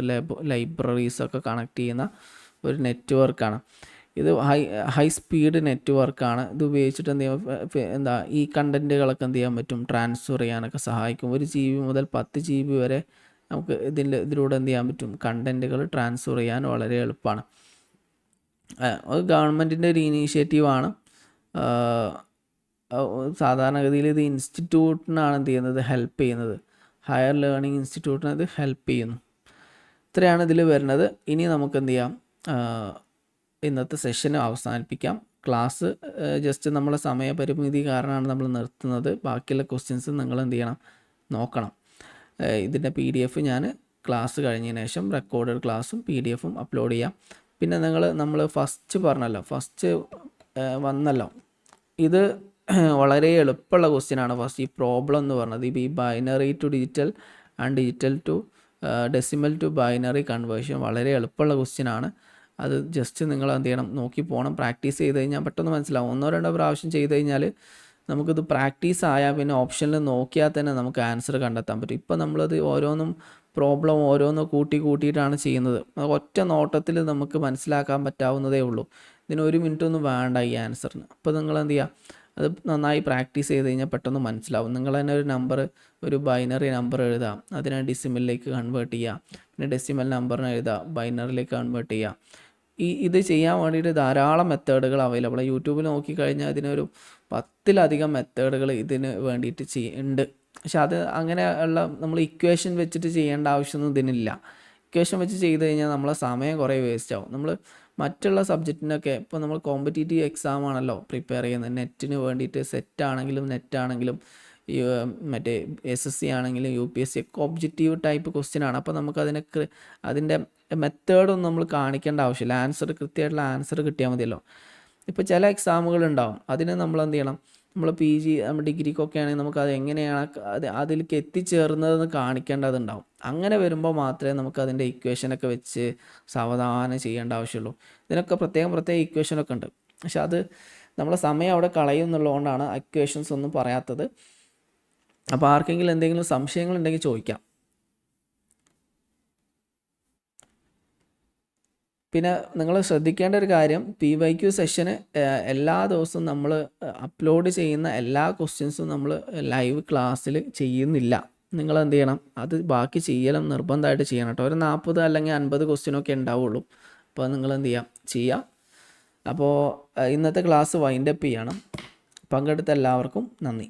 ലൈബ്രറീസൊക്കെ കണക്ട് ചെയ്യുന്ന ഒരു നെറ്റ്വർക്കാണ്. ഇത് ഹൈ സ്പീഡ് നെറ്റ്വർക്കാണ്. ഇത് ഉപയോഗിച്ചിട്ട് എന്ത് ചെയ്യാം, ഈ കണ്ടൻറ്റുകളൊക്കെ എന്ത് ചെയ്യാൻ പറ്റും, ട്രാൻസ്ഫർ ചെയ്യാനൊക്കെ സഹായിക്കും. 1 GB മുതൽ 10 GB വരെ നമുക്ക് ഇതിലൂടെ എന്ത് ചെയ്യാൻ പറ്റും, കണ്ടൻറ്റുകൾ ട്രാൻസ്ഫർ ചെയ്യാൻ വളരെ എളുപ്പമാണ്. അത് ഗവൺമെൻറ്റിൻ്റെ ഒരു ഇനീഷ്യേറ്റീവാണ്. സാധാരണഗതിയിൽ ഇത് ഇൻസ്റ്റിറ്റ്യൂട്ടിനാണ് എന്ത് ചെയ്യുന്നത്, ഹെൽപ്പ് ചെയ്യുന്നത്. ഹയർ ലേണിംഗ് ഇൻസ്റ്റിറ്റ്യൂട്ടിന് ഇത് ഹെൽപ്പ് ചെയ്യുന്നു. ഇത്രയാണ് ഇതിൽ വരുന്നത്. ഇനി നമുക്ക് എന്ത് ചെയ്യാം, ഇന്നത്തെ സെഷൻ അവസാനിപ്പിക്കാം. ക്ലാസ് ജസ്റ്റ് നമ്മളെ സമയപരിമിതി കാരണമാണ് നമ്മൾ നിർത്തുന്നത്. ബാക്കിയുള്ള ക്വസ്റ്റ്യൻസ് നിങ്ങൾ എന്ത് ചെയ്യണം, നോക്കണം. ഇതിൻ്റെ PDF ഞാൻ ക്ലാസ് കഴിഞ്ഞതിന് ശേഷം റെക്കോർഡഡ് ക്ലാസ്സും PDF അപ്ലോഡ് ചെയ്യാം. പിന്നെ നമ്മൾ ഫസ്റ്റ് പറഞ്ഞല്ലോ, ഫസ്റ്റ് വന്നല്ലോ, ഇത് വളരെ എളുപ്പമുള്ള ക്വസ്റ്റ്യനാണ്. ഫസ്റ്റ് ഈ പ്രോബ്ലം എന്ന് പറഞ്ഞത് ഈ binary to digital and digital to decimal to binary conversion വളരെ എളുപ്പമുള്ള ക്വസ്റ്റ്യനാണ്. അത് ജസ്റ്റ് നിങ്ങൾ എന്ത് ചെയ്യണം, നോക്കി പോകണം. പ്രാക്ടീസ് ചെയ്ത് കഴിഞ്ഞാൽ പെട്ടെന്ന് മനസ്സിലാവും. 1-2 പ്രാവശ്യം ചെയ്ത് കഴിഞ്ഞാൽ നമുക്കിത് പ്രാക്ടീസ് ആയാൽ പിന്നെ ഓപ്ഷനിൽ നോക്കിയാൽ തന്നെ നമുക്ക് ആൻസർ കണ്ടെത്താൻ പറ്റും. ഇപ്പോൾ നമ്മളത് പ്രോബ്ലം ഓരോന്നും കൂട്ടിയിട്ടാണ് ചെയ്യുന്നത്. ഒറ്റ നോട്ടത്തിൽ നമുക്ക് മനസ്സിലാക്കാൻ പറ്റാവുന്നതേ ഉള്ളൂ. ഇതിന് 1 മിനിറ്റ് ഒന്നും വേണ്ട ഈ ആൻസറിന്. അപ്പോൾ നിങ്ങൾ എന്ത് ചെയ്യുക, അത് നന്നായി പ്രാക്ടീസ് ചെയ്ത് കഴിഞ്ഞാൽ പെട്ടെന്ന് മനസ്സിലാവും. നിങ്ങൾ തന്നെ ഒരു ബൈനറി നമ്പർ എഴുതുക, അതിനെ ഡെസിമലിലേക്ക് കൺവേർട്ട് ചെയ്യുക, പിന്നെ ഡെസിമൽ നമ്പറിനെ എഴുതുക, ബൈനറിലേക്ക് കൺവേർട്ട് ചെയ്യുക. ഇത് ചെയ്യാൻ വേണ്ടിയിട്ട് ധാരാളം മെത്തേഡുകൾ അവൈലബിൾ. യൂട്യൂബിൽ നോക്കിക്കഴിഞ്ഞാൽ ഇതിനൊരു 10-ലധികം മെത്തേഡുകൾ ഇതിന് വേണ്ടിയിട്ട് ഉണ്ട്. പക്ഷെ അത് അങ്ങനെ ഉള്ള നമ്മൾ ഇക്വേഷൻ വെച്ചിട്ട് ചെയ്യേണ്ട ആവശ്യമൊന്നും ഇതിനില്ല. ഇക്വേഷൻ വെച്ച് ചെയ്ത് കഴിഞ്ഞാൽ നമ്മളെ സമയം കുറേ വേസ്റ്റ് ആവും. നമ്മൾ മറ്റുള്ള സബ്ജക്റ്റിനൊക്കെ ഇപ്പോൾ നമ്മൾ കോമ്പറ്റീറ്റീവ് എക്സാം ആണല്ലോ പ്രിപ്പയർ ചെയ്യുന്നത്. നെറ്റിന് വേണ്ടിയിട്ട് സെറ്റാണെങ്കിലും നെറ്റാണെങ്കിലും മറ്റേ SSC ആണെങ്കിലും UPSC ഒക്കെ ഒബ്ജക്റ്റീവ് ടൈപ്പ് ക്വസ്റ്റ്യൻ ആണ്. അപ്പോൾ നമുക്ക് അതിൻ്റെ മെത്തേഡൊന്നും നമ്മൾ കാണിക്കേണ്ട ആവശ്യമില്ല. കൃത്യമായിട്ടുള്ള ആൻസർ കിട്ടിയാൽ മതിയല്ലോ. ഇപ്പോൾ ചില എക്സാമുകൾ ഉണ്ടാവും, അതിന് നമ്മൾ എന്ത് ചെയ്യണം, നമ്മൾ PG ഡിഗ്രിക്കൊക്കെ ആണെങ്കിൽ നമുക്ക് അത് എങ്ങനെയാണ് അതിലേക്ക് എത്തിച്ചേർന്നതെന്ന് കാണിക്കേണ്ടതുണ്ടാവും. അങ്ങനെ വരുമ്പോൾ മാത്രമേ നമുക്ക് അതിൻ്റെ ഇക്വേഷനൊക്കെ വെച്ച് സാവധാനം ചെയ്യേണ്ട ആവശ്യമുള്ളൂ. ഇതിനൊക്കെ പ്രത്യേകം ഇക്വേഷനൊക്കെ ഉണ്ട്. പക്ഷെ അത് നമ്മളെ സമയം അവിടെ കളയും എന്നുള്ളതുകൊണ്ടാണ് ഇക്വേഷൻസ് ഒന്നും പറയാത്തത്. അപ്പോൾ ആർക്കെങ്കിലും എന്തെങ്കിലും സംശയങ്ങളുണ്ടെങ്കിൽ ചോദിക്കാം. പിന്നെ നിങ്ങൾ ശ്രദ്ധിക്കേണ്ട ഒരു കാര്യം, PYQ സെഷന് എല്ലാ ദിവസവും നമ്മൾ അപ്ലോഡ് ചെയ്യുന്ന എല്ലാ ക്വസ്റ്റ്യൻസും നമ്മൾ ലൈവ് ക്ലാസ്സിൽ ചെയ്യുന്നില്ല. നിങ്ങൾ എന്ത് ചെയ്യണം, അത് ബാക്കി ചെയ്യലും നിർബന്ധമായിട്ട് ചെയ്യണം കേട്ടോ. ഒരു 40 അല്ലെങ്കിൽ 50 ക്വസ്റ്റ്യനൊക്കെ ഉണ്ടാവുള്ളൂ. അപ്പോൾ നിങ്ങൾ എന്ത് ചെയ്യാം. അപ്പോൾ ഇന്നത്തെ ക്ലാസ് വൈൻഡപ്പ് ചെയ്യണം. പങ്കെടുത്ത എല്ലാവർക്കും നന്ദി.